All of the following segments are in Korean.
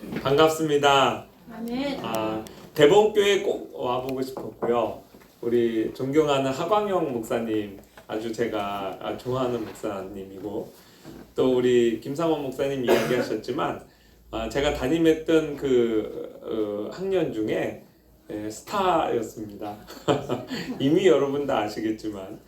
반갑습니다. 아멘. 대범교회 꼭 와보고 싶었고요. 우리 존경하는 하광영 목사님, 아주 제가 좋아하는 목사님이고, 또 우리 김상원 목사님 이야기하셨지만, 제가 담임했던 그 학년 중에 스타였습니다. 이미 여러분 다 아시겠지만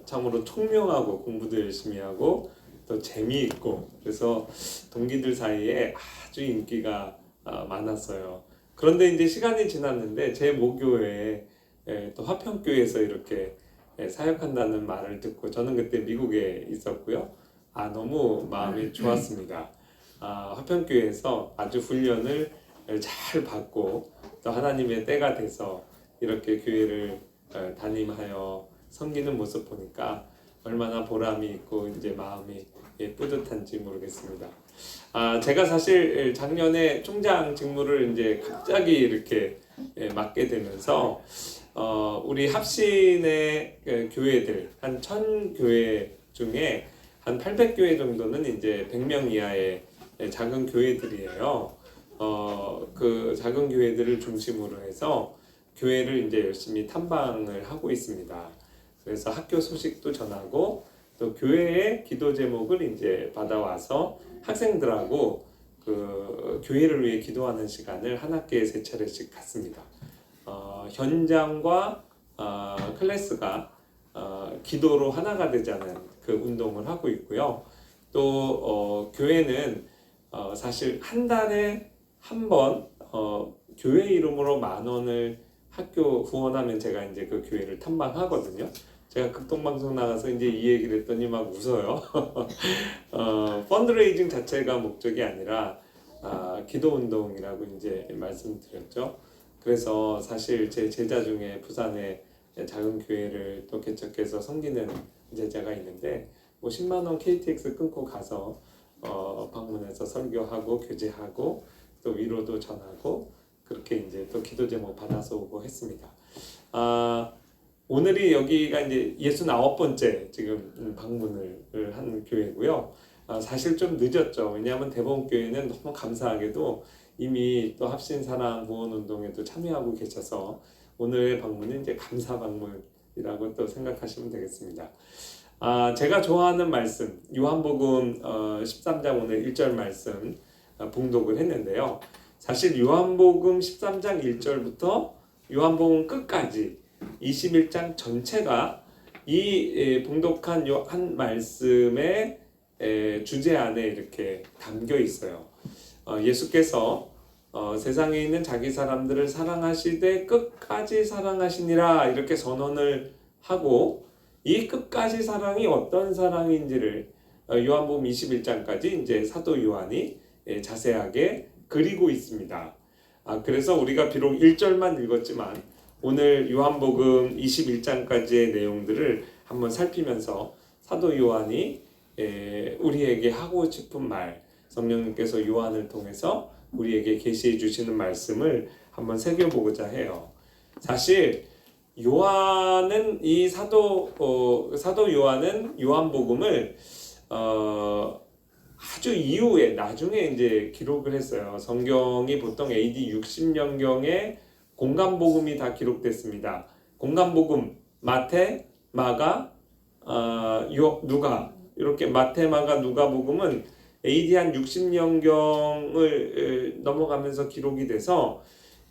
참으로 총명하고 공부도 열심히 하고 또 재미있고, 그래서 동기들 사이에 아주 인기가 많았어요. 그런데 이제 시간이 지났는데 제 모교회에 또 화평교회에서 이렇게 사역한다는 말을 듣고, 저는 그때 미국에 있었고요. 너무 마음이 좋았습니다. 화평교회에서 아주 훈련을 잘 받고 또 하나님의 때가 돼서 이렇게 교회를 담임하여 섬기는 모습 보니까 얼마나 보람이 있고 이제 마음이 뿌듯한지 모르겠습니다. 제가 사실 작년에 총장 직무를 이제 갑자기 이렇게 맡게 되면서 우리 합신의 교회들 한 1000교회 중에 한 800교회 정도는 이제 100명 이하의 작은 교회들이에요. 그 작은 교회들을 중심으로 해서 교회를 이제 열심히 탐방을 하고 있습니다. 그래서 학교 소식도 전하고 또 교회의 기도 제목을 이제 받아와서 학생들하고 그 교회를 위해 기도하는 시간을 한 학기에 3차례씩 갖습니다. 현장과 클래스가 기도로 하나가 되자는 그 운동을 하고 있고요. 또 교회는 사실 한 달에 한 번 교회 이름으로 10,000원을 학교 후원하면 제가 이제 그 교회를 탐방하거든요. 제가 극동방송 나가서 이제 이 얘기를 했더니 막 웃어요. 펀드레이징 자체가 목적이 아니라 기도 운동이라고 이제 말씀드렸죠. 그래서 사실 제 제자 중에 부산에 작은 교회를 또 개척해서 섬기는 제자가 있는데, 뭐 10만 원 KTX 끊고 가서 방문해서 설교하고 교제하고 또 위로도 전하고 그렇게 이제 또 기도 제목 받아서 오고 했습니다. 오늘이 여기가 이제 69번째 지금 방문을 한 교회고요. 사실 좀 늦었죠. 왜냐하면 대범교회는 너무 감사하게도 이미 또 합신사랑 후원운동에도 참여하고 계셔서 오늘의 방문은 이제 감사 방문이라고 또 생각하시면 되겠습니다. 제가 좋아하는 말씀, 요한복음 13장 오늘 1절 말씀 봉독을 했는데요. 사실 요한복음 13장 1절부터 요한복음 끝까지 21장 전체가 이 봉독한 요 한 말씀의 주제 안에 이렇게 담겨 있어요. 예수께서 세상에 있는 자기 사람들을 사랑하시되 끝까지 사랑하시니라 이렇게 선언을 하고, 이 끝까지 사랑이 어떤 사랑인지를 요한복음 21장까지 이제 사도 요한이 자세하게 그리고 있습니다. 그래서 우리가 비록 1절만 읽었지만 오늘 요한복음 21장까지의 내용들을 한번 살피면서 사도 요한이 우리에게 하고 싶은 말, 성령님께서 요한을 통해서 우리에게 계시해 주시는 말씀을 한번 새겨보고자 해요. 사실 요한은 이 사도 요한은 요한복음을 아주 이후에 나중에 이제 기록을 했어요. 성경이 보통 AD 60년경에 공간복음이 다 기록됐습니다. 공간복음 마태, 마가, 누가, 이렇게 마태, 마가, 누가복음은 AD 한 60년경을 넘어가면서 기록이 돼서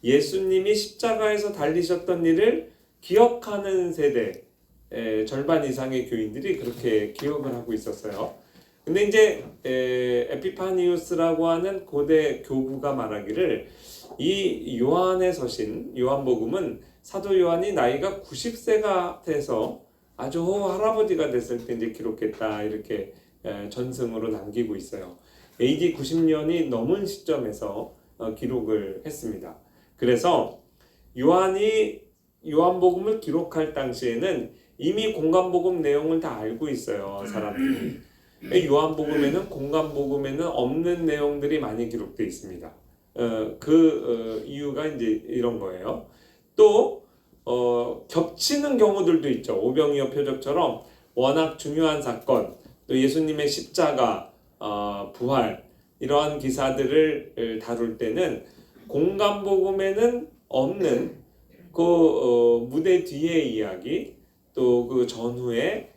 예수님이 십자가에서 달리셨던 일을 기억하는 세대 절반 이상의 교인들이 그렇게 기억을 하고 있었어요. 근데 이제 에피파니우스라고 하는 고대 교구가 말하기를 이 요한의 서신 요한복음은 사도 요한이 나이가 90세가 돼서 아주 할아버지가 됐을 때 이제 기록했다, 이렇게 전승으로 남기고 있어요. AD 90년이 넘은 시점에서 기록을 했습니다. 그래서 요한이 요한복음을 기록할 당시에는 이미 공간복음 내용을 다 알고 있어요, 사람들이. 요한복음에는 공간복음에는 없는 내용들이 많이 기록되어 있습니다. 이유가 이제 이런 거예요. 또 겹치는 경우들도 있죠. 오병이어 표적처럼 워낙 중요한 사건, 또 예수님의 십자가, 부활, 이러한 기사들을 다룰 때는 공간복음에는 없는 그 무대 뒤의 이야기, 또 그 전후에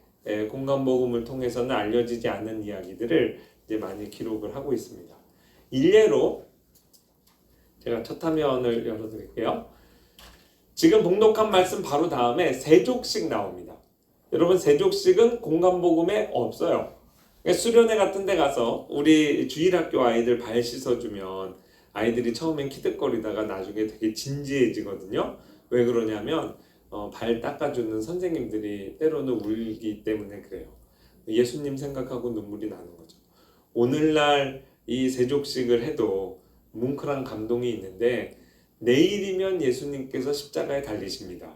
공간복음을 통해서는 알려지지 않는 이야기들을 이제 많이 기록을 하고 있습니다. 일례로 제가 첫 화면을 열어드릴게요. 지금 봉독한 말씀 바로 다음에 세족식 나옵니다. 여러분, 세족식은 공간복음에 없어요. 수련회 같은 데 가서 우리 주일학교 아이들 발 씻어주면 아이들이 처음엔 키득거리다가 나중에 되게 진지해지거든요. 왜 그러냐면 발 닦아주는 선생님들이 때로는 울기 때문에 그래요. 예수님 생각하고 눈물이 나는 거죠. 오늘날 이 세족식을 해도 뭉클한 감동이 있는데, 내일이면 예수님께서 십자가에 달리십니다.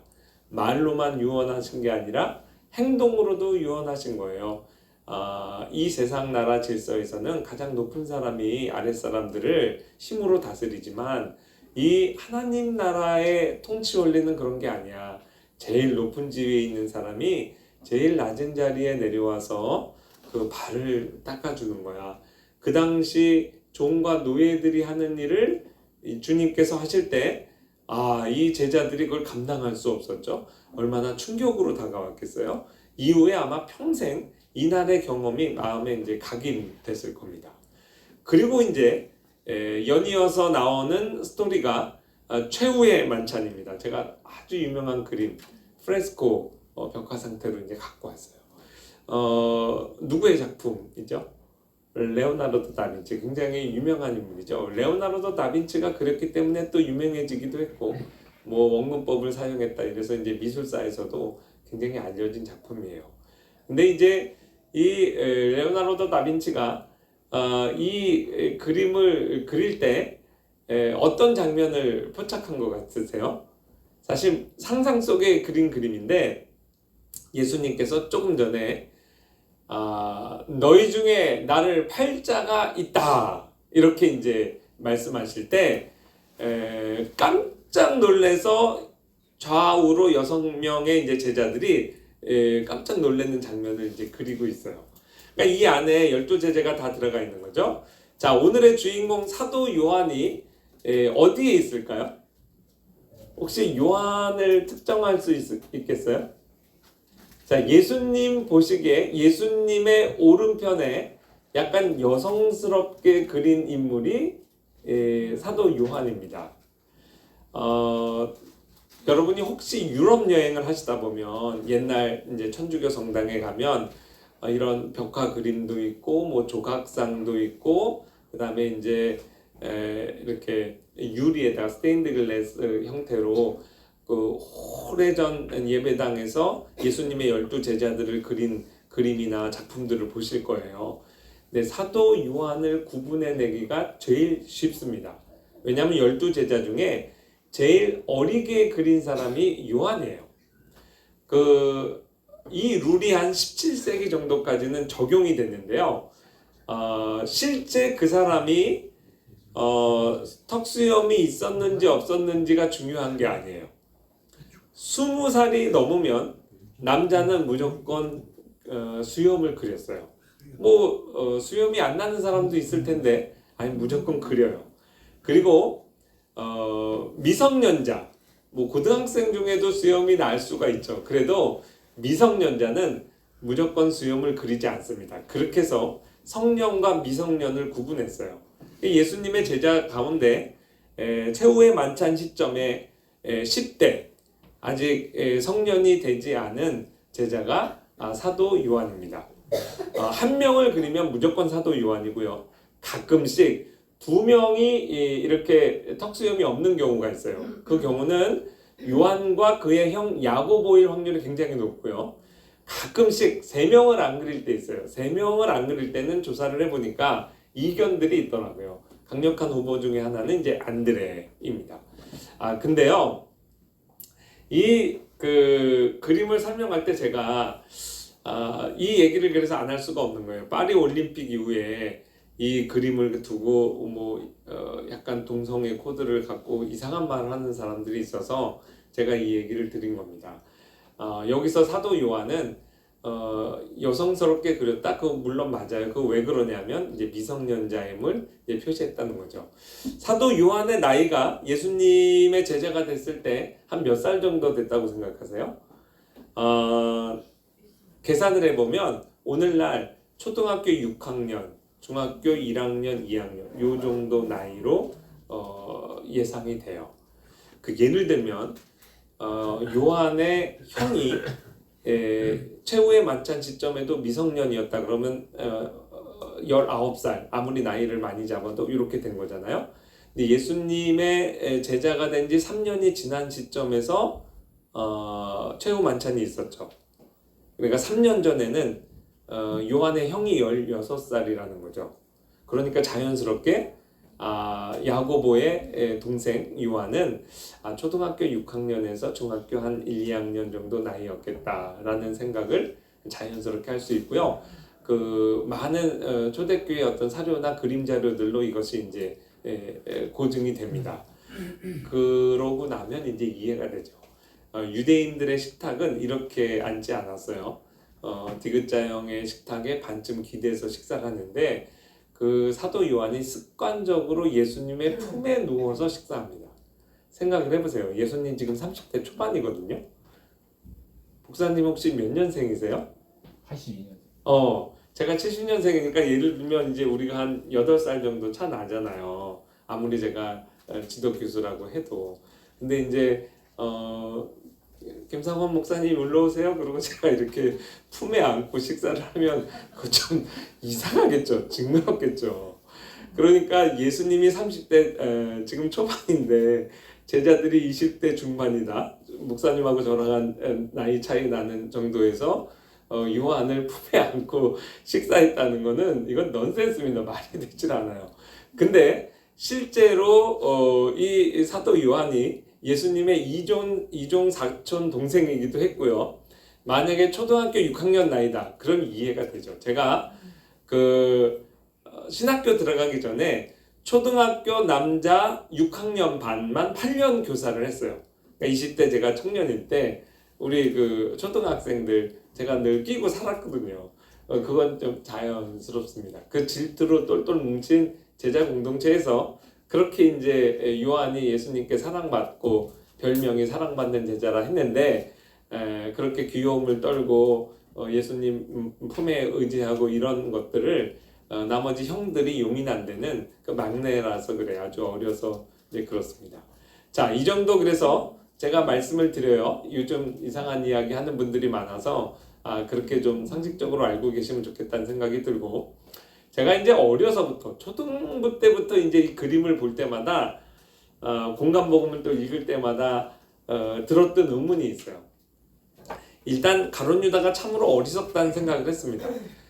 말로만 유언하신 게 아니라 행동으로도 유언하신 거예요. 이 세상 나라 질서에서는 가장 높은 사람이 아랫사람들을 힘으로 다스리지만 이 하나님 나라의 통치 원리는 그런 게 아니야. 제일 높은 지위에 있는 사람이 제일 낮은 자리에 내려와서 그 발을 닦아주는 거야. 그 당시 종과 노예들이 하는 일을 주님께서 하실 때 이 제자들이 그걸 감당할 수 없었죠. 얼마나 충격으로 다가왔겠어요. 이후에 아마 평생 이날의 경험이 마음에 이제 각인됐을 겁니다. 그리고 이제 연이어서 나오는 스토리가 최후의 만찬입니다. 제가 아주 유명한 그림 프레스코 벽화 상태로 이제 갖고 왔어요. 누구의 작품이죠? 레오나르도 다빈치, 굉장히 유명한 인물이죠. 레오나르도 다빈치가 그랬기 때문에 또 유명해지기도 했고, 뭐 원근법을 사용했다 이래서 이제 미술사에서도 굉장히 알려진 작품이에요. 근데 이제 이 레오나르도 다빈치가 이 그림을 그릴 때 어떤 장면을 포착한 것 같으세요? 사실 상상 속에 그린 그림인데, 예수님께서 조금 전에 너희 중에 나를 팔 자가 있다 이렇게 이제 말씀하실 때 깜짝 놀래서 좌우로 6명의 이제 제자들이 깜짝 놀라는 장면을 이제 그리고 있어요. 그러니까 이 안에 12제자가 다 들어가 있는 거죠. 자, 오늘의 주인공 사도 요한이 어디에 있을까요? 혹시 요한을 특정할 수 있겠어요? 자, 예수님 보시기에 예수님의 오른편에 약간 여성스럽게 그린 인물이 사도 요한입니다. 여러분이 혹시 유럽 여행을 하시다 보면 옛날 이제 천주교 성당에 가면 이런 벽화 그림도 있고 뭐 조각상도 있고, 그다음에 이제 이렇게 유리에다가 스테인드 글래스 형태로 그 오래전 예배당에서 예수님의 12제자들을 그린 그림이나 작품들을 보실 거예요. 근데 사도 요한을 구분해내기가 제일 쉽습니다. 왜냐하면 12제자 중에 제일 어리게 그린 사람이 요한이에요. 이 룰이 한 17세기 정도까지는 적용이 됐는데요. 실제 그 사람이 턱수염이 있었는지 없었는지가 중요한 게 아니에요. 20살이 넘으면 남자는 무조건 수염을 그렸어요. 수염이 안 나는 사람도 있을 텐데 무조건 그려요. 그리고 미성년자, 고등학생 중에도 수염이 날 수가 있죠. 그래도 미성년자는 무조건 수염을 그리지 않습니다. 그렇게 해서 성년과 미성년을 구분했어요. 예수님의 제자 가운데 최후의 만찬 시점에 10대 아직 성년이 되지 않은 제자가 사도 요한입니다. 한 명을 그리면 무조건 사도 요한이고요. 가끔씩 2명이 이렇게 턱수염이 없는 경우가 있어요. 그 경우는 요한과 그의 형 야고보일 확률이 굉장히 높고요. 가끔씩 3명을 안 그릴 때 있어요. 3명을 안 그릴 때는 조사를 해보니까 이견들이 있더라고요. 강력한 후보 중에 하나는 이제 안드레입니다. 근데요, 이 그림을 설명할 때 제가 이 얘기를 그래서 안 할 수가 없는 거예요. 파리 올림픽 이후에 이 그림을 두고 약간 동성애 코드를 갖고 이상한 말을 하는 사람들이 있어서 제가 이 얘기를 드린 겁니다. 여기서 사도 요한은 여성스럽게 그렸다? 그거 물론 맞아요. 그거 왜 그러냐면 이제 미성년자임을 이제 표시했다는 거죠. 사도 요한의 나이가 예수님의 제자가 됐을 때 한 몇 살 정도 됐다고 생각하세요? 계산을 해보면 오늘날 초등학교 6학년, 중학교 1학년, 2학년 요 정도 나이로 예상이 돼요. 그 예를 들면 요한의 형이 최후의 만찬 시점에도 미성년이었다 그러면 19살 아무리 나이를 많이 잡아도 이렇게 된 거잖아요. 근데 예수님의 제자가 된 지 3년이 지난 시점에서 최후 만찬이 있었죠. 그러니까 3년 전에는 요한의 형이 16살이라는 거죠. 그러니까 자연스럽게 야고보의 동생 요한은 초등학교 6학년에서 중학교 한 1, 2학년 정도 나이였겠다라는 생각을 자연스럽게 할 수 있고요. 그 많은 초대교회 어떤 사료나 그림 자료들로 이것이 이제 고증이 됩니다. 그러고 나면 이제 이해가 되죠. 유대인들의 식탁은 이렇게 앉지 않았어요. 디귿자형의 식탁에 반쯤 기대서 식사를 하는데 그 사도 요한이 습관적으로 예수님의 품에 누워서 식사합니다. 생각을 해보세요. 예수님 지금 30대 초반이거든요. 목사님 혹시 몇 년생이세요? 82년. 제가 70년생이니까 예를 들면 이제 우리가 한 8살 정도 차 나잖아요. 아무리 제가 지도 교수라고 해도. 근데 이제 김상원 목사님 올라오세요. 그리고 제가 이렇게 품에 안고 식사를 하면 그거 좀 이상하겠죠. 징그럽겠죠. 그러니까 예수님이 30대 지금 초반인데 제자들이 20대 중반이다. 목사님하고 저랑 한 나이 차이 나는 정도에서 요한을 품에 안고 식사했다는 거는 이건 넌센스입니다. 말이 되질 않아요. 근데 실제로 이 사도 요한이 예수님의 이종 사촌 동생이기도 했고요. 만약에 초등학교 6학년 나이다. 그럼 이해가 되죠. 제가 신학교 들어가기 전에 초등학교 남자 6학년 반만 8년 교사를 했어요. 그러니까 20대 제가 청년일 때 우리 그 초등학생들 제가 늘 끼고 살았거든요. 그건 좀 자연스럽습니다. 그 질투로 똘똘 뭉친 제자 공동체에서 그렇게 이제 요한이 예수님께 사랑받고 별명이 사랑받는 제자라 했는데 그렇게 귀여움을 떨고 예수님 품에 의지하고 이런 것들을 나머지 형들이 용인 안 되는 그 막내라서 그래 아주 어려서 이제 그렇습니다. 자, 이 정도 그래서 제가 말씀을 드려요. 요즘 이상한 이야기 하는 분들이 많아서 그렇게 좀 상식적으로 알고 계시면 좋겠다는 생각이 들고 제가 이제 어려서부터 초등부 때부터 이제 이 그림을 볼 때마다 공간복음을 또 읽을 때마다 들었던 의문이 있어요. 일단 가룟 유다가 참으로 어리석다는 생각을 했습니다.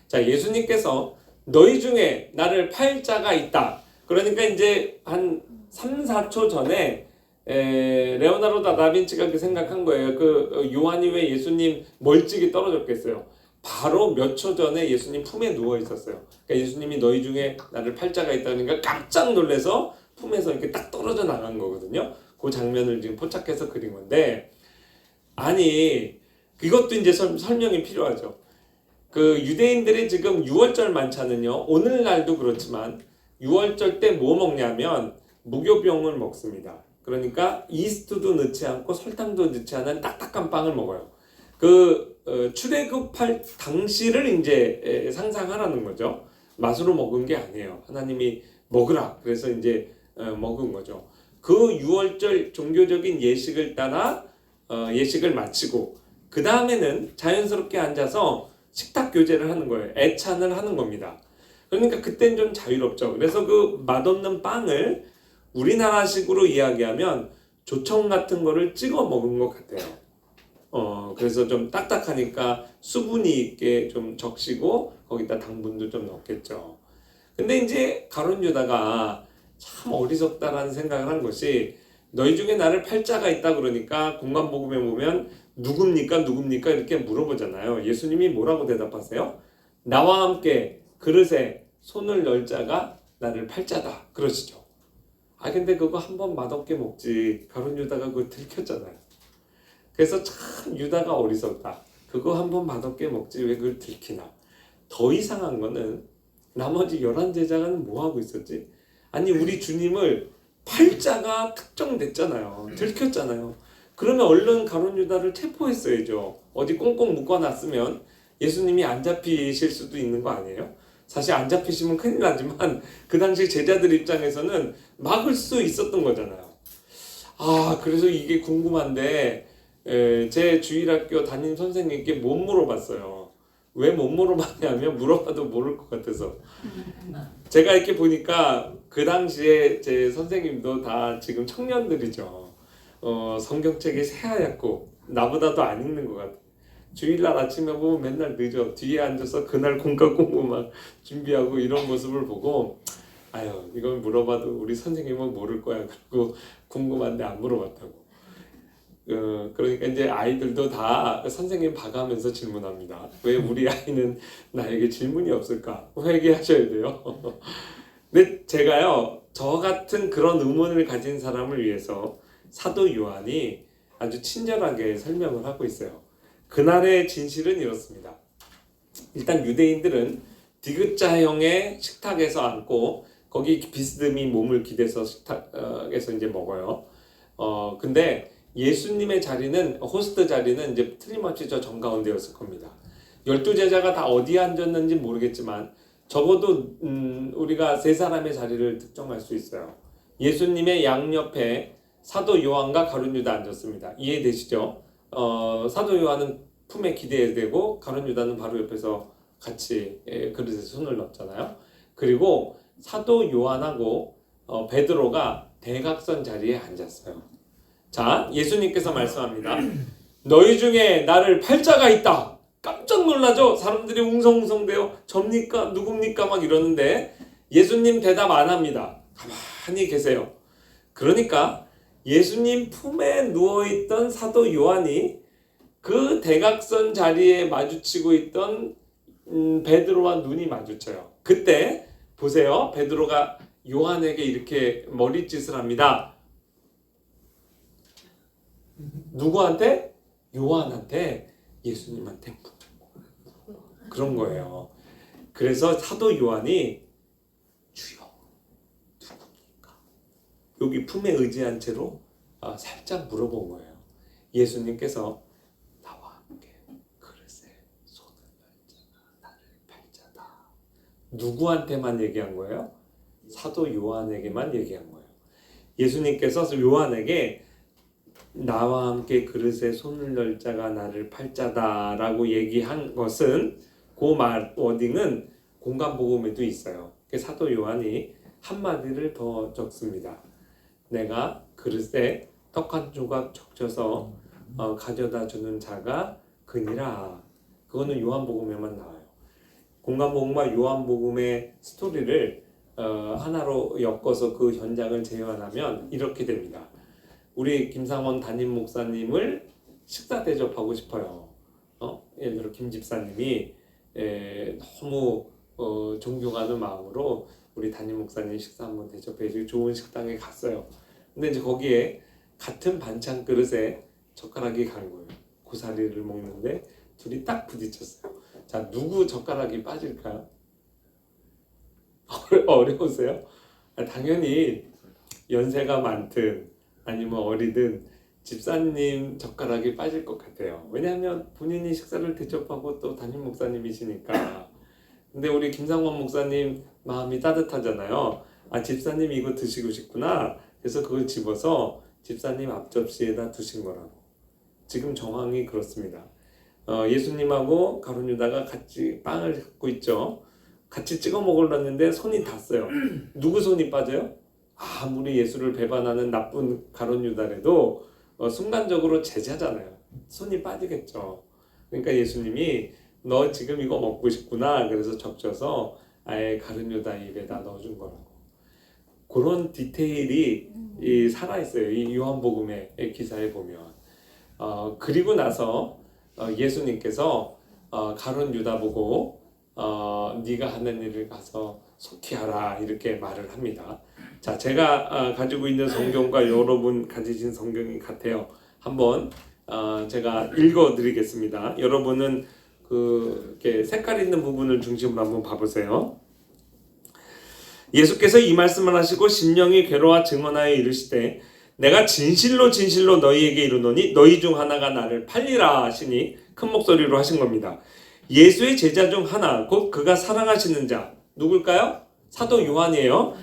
자, 예수님께서 너희 중에 나를 팔 자가 있다. 그러니까 이제 한 3, 4초 전에 레오나르도 다빈치가 그 생각한 거예요. 그 요한이 왜 예수님 멀찍이 떨어졌겠어요? 바로 몇 초 전에 예수님 품에 누워 있었어요. 그러니까 예수님이 너희 중에 나를 팔 자가 있다니까 깜짝 놀라서 품에서 이렇게 딱 떨어져 나간 거거든요. 그 장면을 지금 포착해서 그린 건데 아니 이것도 이제 설명이 필요하죠. 그 유대인들이 지금 6월절 만찬은요. 오늘날도 그렇지만 6월절 때 뭐 먹냐면 무교병을 먹습니다. 그러니까 이스트도 넣지 않고 설탕도 넣지 않은 딱딱한 빵을 먹어요. 출애굽할 당시를 이제 상상하라는 거죠. 맛으로 먹은 게 아니에요. 하나님이 먹으라. 그래서 이제 먹은 거죠. 그 6월절 종교적인 예식을 따라 예식을 마치고 그 다음에는 자연스럽게 앉아서 식탁 교제를 하는 거예요. 애찬을 하는 겁니다. 그러니까 그땐 좀 자유롭죠. 그래서 그 맛없는 빵을 우리나라식으로 이야기하면 조청 같은 거를 찍어 먹은 것 같아요. 그래서 좀 딱딱하니까 수분이 있게 좀 적시고 거기다 당분도 좀 넣겠죠. 근데 이제 가룟 유다가 참 어리석다라는 생각을 한 것이 너희 중에 나를 팔 자가 있다 그러니까 공간복음에 보면 누굽니까 이렇게 물어보잖아요. 예수님이 뭐라고 대답하세요? 나와 함께 그릇에 손을 넣을 자가 나를 팔 자다 그러시죠. 근데 그거 한번 맛없게 먹지 가룟 유다가 그거 들켰잖아요. 그래서 참 유다가 어리석다. 그거 한 번 맛없게 먹지 왜 그걸 들키나. 더 이상한 거는 나머지 11제자는 뭐 하고 있었지? 아니 우리 주님을 팔자가 특정됐잖아요. 들켰잖아요. 그러면 얼른 가룟 유다를 체포했어야죠. 어디 꽁꽁 묶어놨으면 예수님이 안 잡히실 수도 있는 거 아니에요? 사실 안 잡히시면 큰일 나지만 그 당시 제자들 입장에서는 막을 수 있었던 거잖아요. 그래서 이게 궁금한데 제 주일학교 담임 선생님께 못 물어봤어요. 왜 못 물어봤냐면 물어봐도 모를 것 같아서. 제가 이렇게 보니까 그 당시에 제 선생님도 다 지금 청년들이죠. 성경책이 새하얗고 나보다도 안 읽는 것 같아요. 주일날 아침에 보면 맨날 늦어. 뒤에 앉아서 그날 공과 공부 막 준비하고 이런 모습을 보고 이건 물어봐도 우리 선생님은 모를 거야. 그리고 궁금한데 안 물어봤다고. 그러니까 이제 아이들도 다 선생님 봐가면서 질문합니다. 왜 우리 아이는 나에게 질문이 없을까? 회개하셔야 돼요. 근데 제가요, 저 같은 그런 의문을 가진 사람을 위해서 사도 요한이 아주 친절하게 설명을 하고 있어요. 그날의 진실은 이렇습니다. 일단 유대인들은 디귿자형의 식탁에서 앉고 거기 비스듬히 몸을 기대서 식탁에서 이제 먹어요. 근데 예수님의 자리는 호스트 자리는 이제 틀림없이 저 정가운데였을 겁니다. 12제자가 다 어디에 앉았는지 모르겠지만 적어도 우리가 세 사람의 자리를 특정할 수 있어요. 예수님의 양옆에 사도 요한과 가룟 유다 앉았습니다. 이해되시죠? 사도 요한은 품에 기대야 되고 가룟 유다는 바로 옆에서 같이 그릇에 손을 넣었잖아요. 그리고 사도 요한하고 베드로가 대각선 자리에 앉았어요. 자, 예수님께서 말씀합니다. 너희 중에 나를 팔자가 있다. 깜짝 놀라죠? 사람들이 웅성웅성대요. 접니까? 누굽니까? 막 이러는데 예수님 대답 안 합니다. 가만히 계세요. 그러니까 예수님 품에 누워있던 사도 요한이 그 대각선 자리에 마주치고 있던 베드로와 눈이 마주쳐요. 그때 보세요. 베드로가 요한에게 이렇게 머리짓을 합니다. 누구한테? 요한한테, 예수님한테 그런 거예요. 그래서 사도 요한이 주여 누굽니까? 여기 품에 의지한 채로 살짝 물어본 거예요. 예수님께서 나와 함께 그릇에 손을 널자가 나를 팔자다. 누구한테만 얘기한 거예요? 사도 요한에게만 얘기한 거예요. 예수님께서 요한에게 나와 함께 그릇에 손을 널 자가 나를 팔자다 라고 얘기한 것은 그 말 워딩은 공간복음에도 있어요. 사도 요한이 한마디를 더 적습니다. 내가 그릇에 떡 한 조각 적셔서 가져다 주는 자가 그니라. 그거는 요한복음에만 나와요. 공간복음과 요한복음의 스토리를 하나로 엮어서 그 현장을 재현하면 이렇게 됩니다. 우리 김상원 담임 목사님을 식사 대접하고 싶어요. 예를 들어 김 집사님이 너무 존경하는 마음으로 우리 담임 목사님 식사 한번 대접해주고 좋은 식당에 갔어요. 근데 이제 거기에 같은 반찬 그릇에 젓가락이 간 거예요. 고사리를 먹는데 둘이 딱 부딪혔어요. 자, 누구 젓가락이 빠질까요? 어려우세요? 당연히 연세가 많든 아니면 어리든 집사님 젓가락이 빠질 것 같아요. 왜냐하면 본인이 식사를 대접하고 또 담임 목사님이시니까. 근데 우리 김상원 목사님 마음이 따뜻하잖아요. 집사님 이거 드시고 싶구나. 그래서 그걸 집어서 집사님 앞접시에다 두신 거라고. 지금 정황이 그렇습니다. 예수님하고 가룟 유다가 같이 빵을 갖고 있죠. 같이 찍어 먹으려는데 손이 닿았어요. 누구 손이 빠져요? 아무리 예수를 배반하는 나쁜 가룟 유다라도 순간적으로 제자잖아요. 손이 빠지겠죠. 그러니까 예수님이 너 지금 이거 먹고 싶구나. 그래서 적셔서 아예 가룟 유다 입에다 넣어준 거라고. 그런 디테일이 살아있어요. 이 요한복음의 기사에 보면. 그리고 나서 예수님께서 가룟 유다 보고 네가 하는 일을 가서 속히 하라 이렇게 말을 합니다. 자, 제가 가지고 있는 성경과 여러분 가지신 성경이 같아요. 한번 제가 읽어드리겠습니다. 여러분은 이렇게 색깔 있는 부분을 중심으로 한번 봐보세요. 예수께서 이 말씀을 하시고 심령이 괴로워 증언하여 이르시되 내가 진실로 진실로 너희에게 이르노니 너희 중 하나가 나를 팔리라 하시니 큰 목소리로 하신 겁니다. 예수의 제자 중 하나 곧 그가 사랑하시는 자 누굴까요? 사도 요한이에요.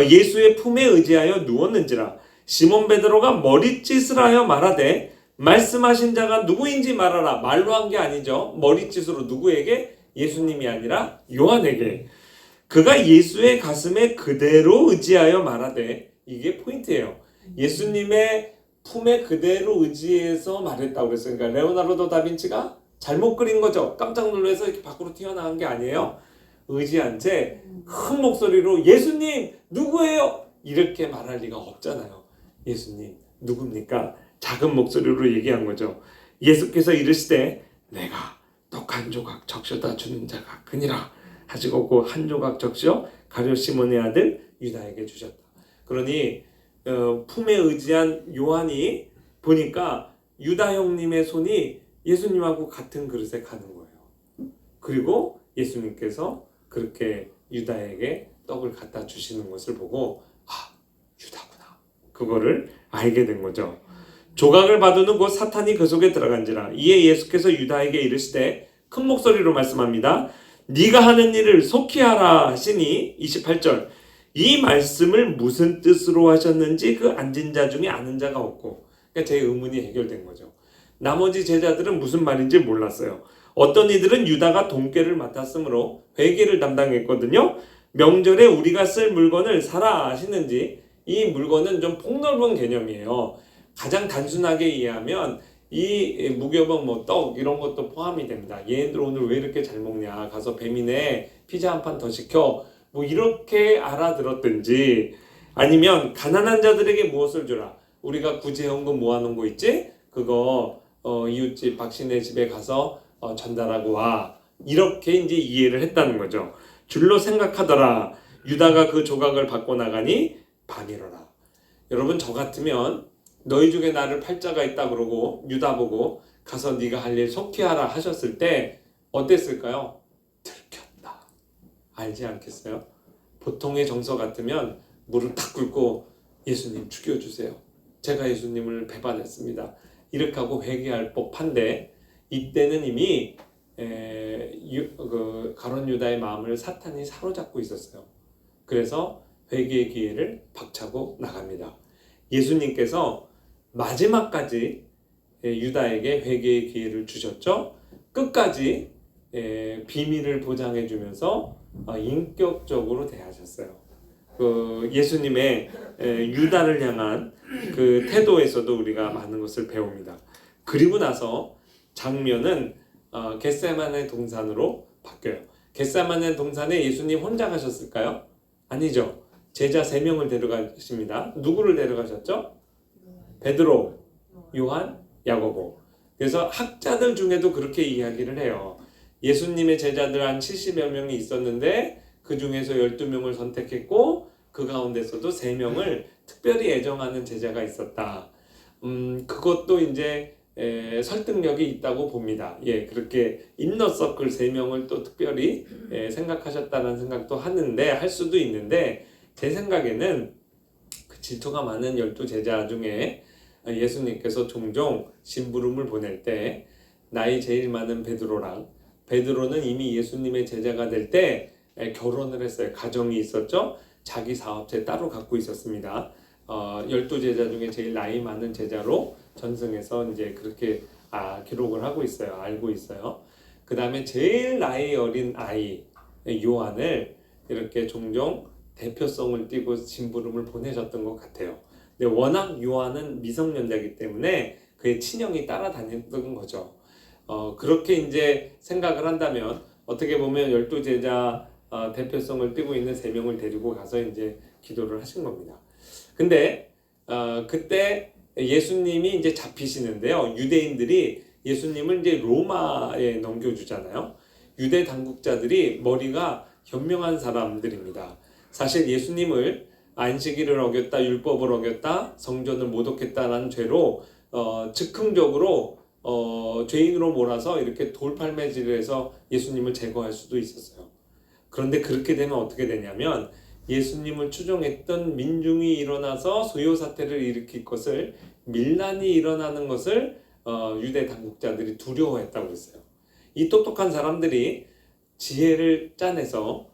예수의 품에 의지하여 누웠는지라 시몬 베드로가 머리짓을 하여 말하되 말씀하신 자가 누구인지 말하라. 말로 한 게 아니죠. 머리짓으로 누구에게? 예수님이 아니라 요한에게. 그가 예수의 가슴에 그대로 의지하여 말하되 이게 포인트예요. 예수님의 품에 그대로 의지해서 말했다고 그랬어요. 그러니까 레오나르도 다빈치가 잘못 그린 거죠. 깜짝 놀라서 이렇게 밖으로 튀어나온 게 아니에요. 의지한 채 큰 목소리로 예수님 누구예요? 이렇게 말할 리가 없잖아요. 예수님 누굽니까? 작은 목소리로 얘기한 거죠. 예수께서 이르시되 내가 떡 한 조각 적셔다 주는 자가 그니라 하시고 그 한 조각 적셔 가룟 시몬의 아들 유다에게 주셨다. 그러니 품에 의지한 요한이 보니까 유다 형님의 손이 예수님하고 같은 그릇에 가는 거예요. 그리고 예수님께서 그렇게 유다에게 떡을 갖다 주시는 것을 보고 유다구나. 그거를 알게 된 거죠. 조각을 받으는 곧 사탄이 그 속에 들어간지라. 이에 예수께서 유다에게 이르시되 큰 목소리로 말씀합니다. 네가 하는 일을 속히 하라 하시니 28절 이 말씀을 무슨 뜻으로 하셨는지 그 앉은 자 중에 아는 자가 없고 그러니까 제 의문이 해결된 거죠. 나머지 제자들은 무슨 말인지 몰랐어요. 어떤 이들은 유다가 돈꾀를 맡았으므로 회계를 담당했거든요. 명절에 우리가 쓸 물건을 사라 하시는지 이 물건은 좀 폭넓은 개념이에요. 가장 단순하게 이해하면 이 무교병 떡 이런 것도 포함이 됩니다. 얘네들 오늘 왜 이렇게 잘 먹냐 가서 배민에 피자 한 판 더 시켜 이렇게 알아들었든지 아니면 가난한 자들에게 무엇을 주라 우리가 구제연금 모아놓은 거 있지 그거 이웃집 박씨네 집에 가서 전달하고 와 이렇게 이제 이해를 했다는 거죠. 줄로 생각하더라. 유다가 그 조각을 받고 나가니 밤이로라. 여러분 저 같으면 너희 중에 나를 팔 자가 있다 그러고 유다 보고 가서 네가 할 일 속히 하라 하셨을 때 어땠을까요? 들켰다. 알지 않겠어요? 보통의 정서 같으면 무릎 탁 꿇고 예수님 죽여주세요. 제가 예수님을 배반했습니다. 이렇게 하고 회개할 법한데 이때는 이미 가룟 유다의 마음을 사탄이 사로잡고 있었어요. 그래서 회개의 기회를 박차고 나갑니다. 예수님께서 마지막까지 유다에게 회개의 기회를 주셨죠. 끝까지 비밀을 보장해 주면서 인격적으로 대하셨어요. 예수님의 유다를 향한 그 태도에서도 우리가 많은 것을 배웁니다. 그리고 나서 장면은 겟세마네 동산으로 바뀌어요. 겟세마네 동산에 예수님 혼자 가셨을까요? 아니죠. 제자 3명을 데려가십니다. 누구를 데려가셨죠? 베드로, 요한, 야고보. 그래서 학자들 중에도 그렇게 이야기를 해요. 예수님의 제자들 한 70여 명이 있었는데 그 중에서 12명을 선택했고 그 가운데서도 3명을 특별히 애정하는 제자가 있었다. 그것도 이제 설득력이 있다고 봅니다. 그렇게 인너서클 3명을 또 특별히 생각하셨다는 생각도 하는데 할 수도 있는데 제 생각에는 그 질투가 많은 12제자 중에 예수님께서 종종 심부름을 보낼 때 나이 제일 많은 베드로는 이미 예수님의 제자가 될 때 결혼을 했어요. 가정이 있었죠. 자기 사업체 따로 갖고 있었습니다. 12제자 중에 제일 나이 많은 제자로 전승해서 이제 그렇게 기록을 하고 있어요. 알고 있어요. 그 다음에 제일 나이 어린 아이 요한을 이렇게 종종 대표성을 띠고 심부름을 보내셨던 것 같아요. 근데 워낙 요한은 미성년자이기 때문에 그의 친형이 따라다녔던 거죠. 그렇게 이제 생각을 한다면 어떻게 보면 12제자 대표성을 띠고 있는 3명을 데리고 가서 이제 기도를 하신 겁니다. 근데 그때 예수님이 이제 잡히시는데요. 유대인들이 예수님을 이제 로마에 넘겨주잖아요. 유대 당국자들이 머리가 현명한 사람들입니다. 사실 예수님을 안식일을 어겼다, 율법을 어겼다, 성전을 모독했다라는 죄로 즉흥적으로 죄인으로 몰아서 이렇게 돌팔매질을 해서 예수님을 제거할 수도 있었어요. 그런데 그렇게 되면 어떻게 되냐면 예수님을 추종했던 민중이 일어나서 소요 사태를 일으킬 것을, 밀란이 일어나는 것을 유대 당국자들이 두려워했다고 했어요. 이 똑똑한 사람들이 지혜를 짜내서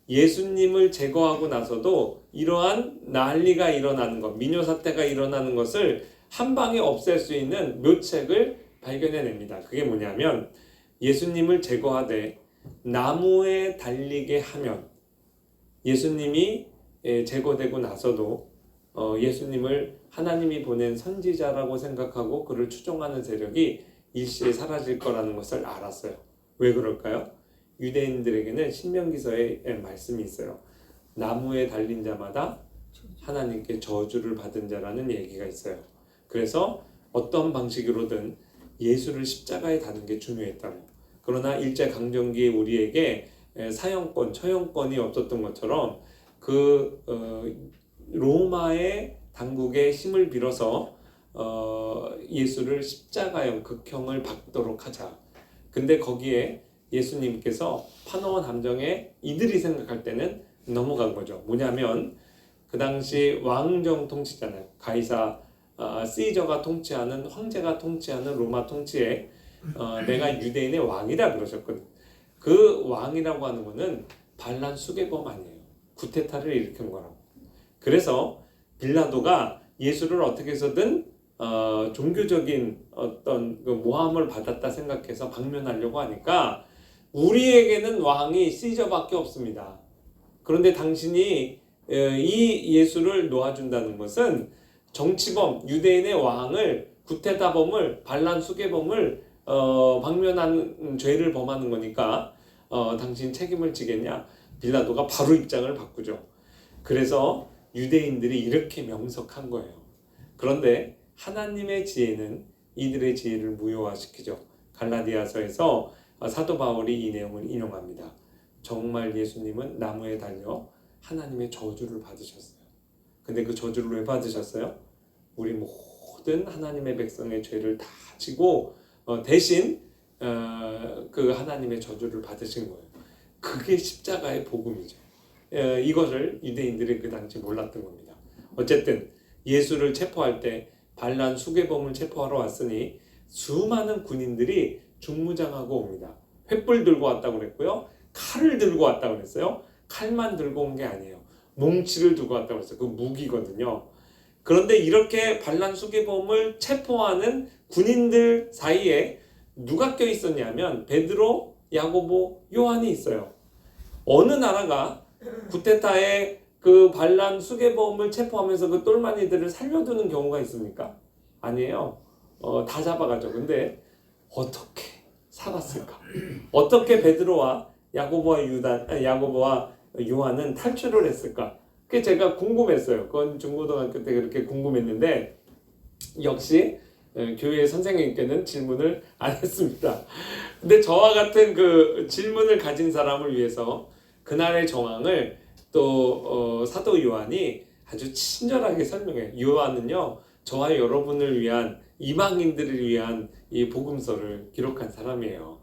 예수님을 제거하고 나서도 이러한 난리가 일어나는 것, 미뇨 사태가 일어나는 것을 한 방에 없앨 수 있는 묘책을 발견해냅니다. 그게 뭐냐면 예수님을 제거하되 나무에 달리게 하면, 예수님이 제거되고 나서도 예수님을 하나님이 보낸 선지자라고 생각하고 그를 추종하는 세력이 일시에 사라질 거라는 것을 알았어요. 왜 그럴까요? 유대인들에게는 신명기서에 말씀이 있어요. 나무에 달린 자마다 하나님께 저주를 받은 자라는 얘기가 있어요. 그래서 어떤 방식으로든 예수를 십자가에 다는 게 중요했다고. 그러나 일제강점기에 우리에게 사형권, 처형권이 없었던 것처럼 그 로마의 당국의 힘을 빌어서 예수를 십자가형, 극형을 받도록 하자. 근데 거기에 예수님께서 파놓은 함정에 이들이 생각할 때는 넘어간 거죠. 뭐냐면 그 당시 왕정 통치잖아요. 가이사 시저가 통치하는, 황제가 통치하는 로마 통치에 내가 유대인의 왕이다 그러셨거든. 그 왕이라고 하는 거는 반란 수괴범 아니에요. 구테타를 일으킨 거라고. 그래서 빌라도가 예수를 어떻게 해서든 종교적인 어떤 그 모함을 받았다 생각해서 방면하려고 하니까, 우리에게는 왕이 시저밖에 없습니다. 그런데 당신이 이 예수를 놓아준다는 것은 정치범, 유대인의 왕을, 구테타범을, 반란 수괴범을 방면한 죄를 범하는 거니까 당신 책임을 지겠냐? 빌라도가 바로 입장을 바꾸죠. 그래서 유대인들이 이렇게 명석한 거예요. 그런데 하나님의 지혜는 이들의 지혜를 무효화시키죠. 갈라디아서에서 사도 바울이 이 내용을 인용합니다. 정말 예수님은 나무에 달려 하나님의 저주를 받으셨어요. 근데 그 저주를 왜 받으셨어요? 우리 모든 하나님의 백성의 죄를 다 지고 대신 그 하나님의 저주를 받으신 거예요. 그게 십자가의 복음이죠. 이것을 유대인들이 그 당시 몰랐던 겁니다. 어쨌든 예수를 체포할 때 반란 수괴범을 체포하러 왔으니 수많은 군인들이 중무장하고 옵니다. 횃불 들고 왔다고 그랬고요. 칼을 들고 왔다고 그랬어요. 칼만 들고 온 게 아니에요. 몽치를 들고 왔다고 그랬어요. 그 무기거든요. 그런데 이렇게 반란 수괴범을 체포하는 군인들 사이에 누가 껴 있었냐면 베드로, 야고보, 요한이 있어요. 어느 나라가 구테타의 그 반란 수괴범을 체포하면서 그 똘마니들을 살려두는 경우가 있습니까? 아니에요. 다 잡아가죠. 근데 어떻게 살았을까? 어떻게 베드로와 야고보와 요한은 탈출을 했을까? 그게 제가 궁금했어요. 그건 중고등학교 때 그렇게 궁금했는데 역시 교회 선생님께는 질문을 안 했습니다. 근데 저와 같은 그 질문을 가진 사람을 위해서 그날의 정황을 또 사도 요한이 아주 친절하게 설명해요. 요한은요, 저와 여러분을 위한, 이방인들을 위한 이 복음서를 기록한 사람이에요.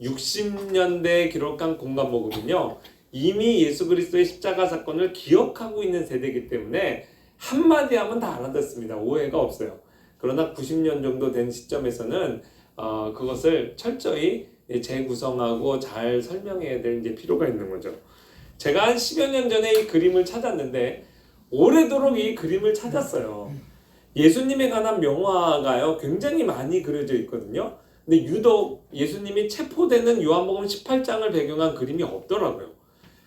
60년대에 기록한 공간복음은요, 이미 예수 그리스도의 십자가 사건을 기억하고 있는 세대이기 때문에 한마디 하면 다 알아듣습니다. 오해가 없어요. 그러나 90년 정도 된 시점에서는 그것을 철저히 재구성하고 잘 설명해야 될 이제 필요가 있는 거죠. 제가 한 10여 년 전에 이 그림을 찾았는데 오래도록 이 그림을 찾았어요. 예수님에 관한 명화가요 굉장히 많이 그려져 있거든요. 근데 유독 예수님이 체포되는 요한복음 18장을 배경한 그림이 없더라고요.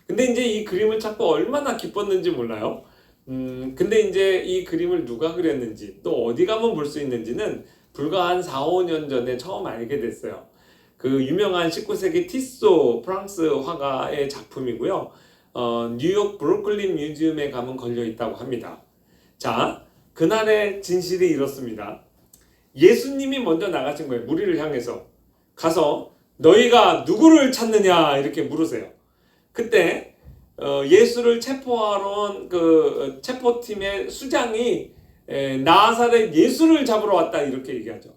근데 이제 이 그림을 찾고 얼마나 기뻤는지 몰라요. 근데 이제 이 그림을 누가 그렸는지 또 어디 가면 볼 수 있는지는 불과 한 4, 5년 전에 처음 알게 됐어요. 그 유명한 19세기 티소 프랑스 화가의 작품이고요. 뉴욕 브루클린 뮤지엄에 가면 걸려 있다고 합니다. 자, 그날의 진실이 이렇습니다. 예수님이 먼저 나가신 거예요. 무리를 향해서 가서 너희가 누구를 찾느냐 이렇게 물으세요. 그때 예수를 체포하러 온 그 체포팀의 수장이 나사렛 예수를 잡으러 왔다 이렇게 얘기하죠.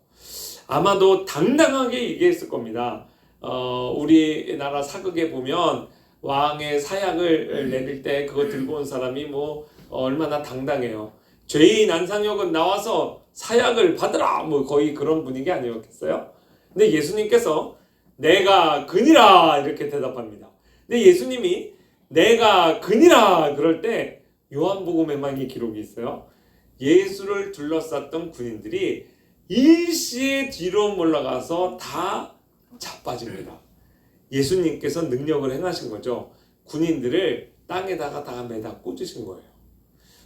아마도 당당하게 얘기했을 겁니다. 우리나라 사극에 보면 왕의 사약을 내릴 때 그거 들고 온 사람이 뭐 얼마나 당당해요. 죄인 안상혁은 나와서 사약을 받으라 뭐 거의 그런 분위기 아니었겠어요? 근데 예수님께서 내가 그니라 이렇게 대답합니다. 근데 예수님이 내가 그니라 그럴 때 요한복음에만 기록이 있어요. 예수를 둘러쌌던 군인들이 일시에 뒤로 물러가서 다 자빠집니다. 예수님께서 능력을 행하신 거죠. 군인들을 땅에다가 다 매다 꽂으신 거예요.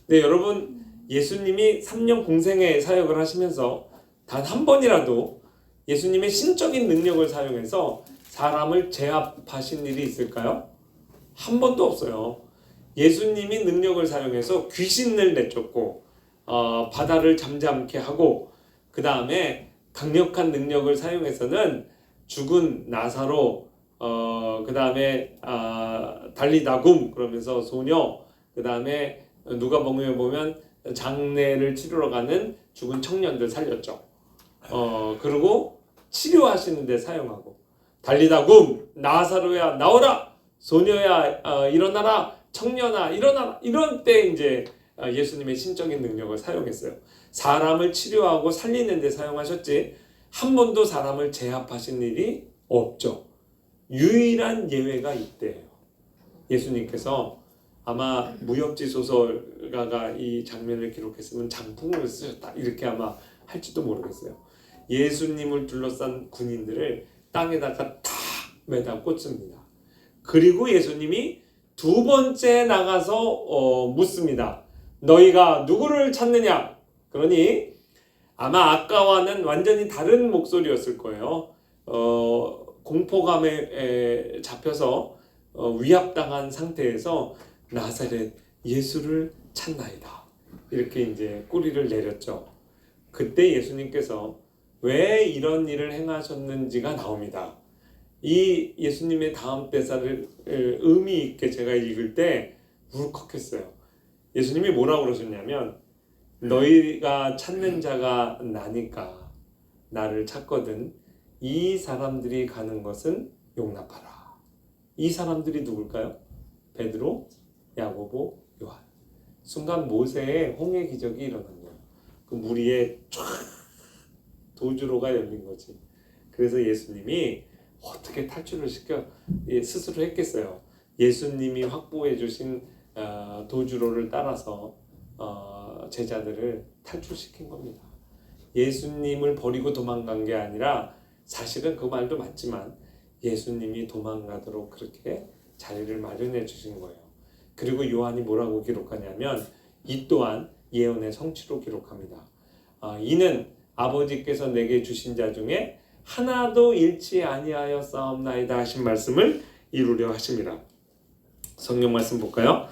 근데 여러분 예수님이 3년 공생의 사역을 하시면서 단 한 번이라도 예수님의 신적인 능력을 사용해서 사람을 제압하신 일이 있을까요? 한 번도 없어요. 예수님이 능력을 사용해서 귀신을 내쫓고 바다를 잠잠케 하고 그 다음에 강력한 능력을 사용해서는 죽은 나사로 그 다음에 달리다굼 그러면서 소녀 그 다음에 누가복음에 보면 장례를 치르러 가는 죽은 청년들 살렸죠. 그리고 치료하시는 데 사용하고 달리다굼 나사로야 나오라 소녀야 일어나라 청년아 일어나라 이런 때 이제 예수님의 신적인 능력을 사용했어요. 사람을 치료하고 살리는 데 사용하셨지 한 번도 사람을 제압하신 일이 없죠. 유일한 예외가 이때예요. 예수님께서 아마 무협지 소설가가 이 장면을 기록했으면 장풍을 쓰셨다 이렇게 아마 할지도 모르겠어요. 예수님을 둘러싼 군인들을 땅에다가 다 매다 꽂습니다. 그리고 예수님이 두 번째 나가서 묻습니다. 너희가 누구를 찾느냐? 그러니 아마 아까와는 완전히 다른 목소리였을 거예요. 공포감에 잡혀서 위압당한 상태에서 나사렛 예수를 찾나이다. 이렇게 이제 꼬리를 내렸죠. 그때 예수님께서 왜 이런 일을 행하셨는지가 나옵니다. 이 예수님의 다음 대사를 의미 있게 제가 읽을 때 울컥했어요. 예수님이 뭐라고 그러셨냐면 너희가 찾는 자가 나니까 나를 찾거든 이 사람들이 가는 것은 용납하라. 이 사람들이 누굴까요? 베드로, 야고보, 요한. 순간 모세의 홍해 기적이 일어난 거예요. 그 물 위에 쫙 도주로가 열린 거지. 그래서 예수님이 어떻게 탈출을 시켜 스스로 했겠어요. 예수님이 확보해 주신 도주로를 따라서 제자들을 탈출시킨 겁니다. 예수님을 버리고 도망간 게 아니라 사실은 그 말도 맞지만 예수님이 도망가도록 그렇게 자리를 마련해 주신 거예요. 그리고 요한이 뭐라고 기록하냐면 이 또한 예언의 성취로 기록합니다. 이는 아버지께서 내게 주신 자 중에 하나도 잃지 아니하여 싸움나이다 하신 말씀을 이루려 하십니다. 성경 말씀 볼까요?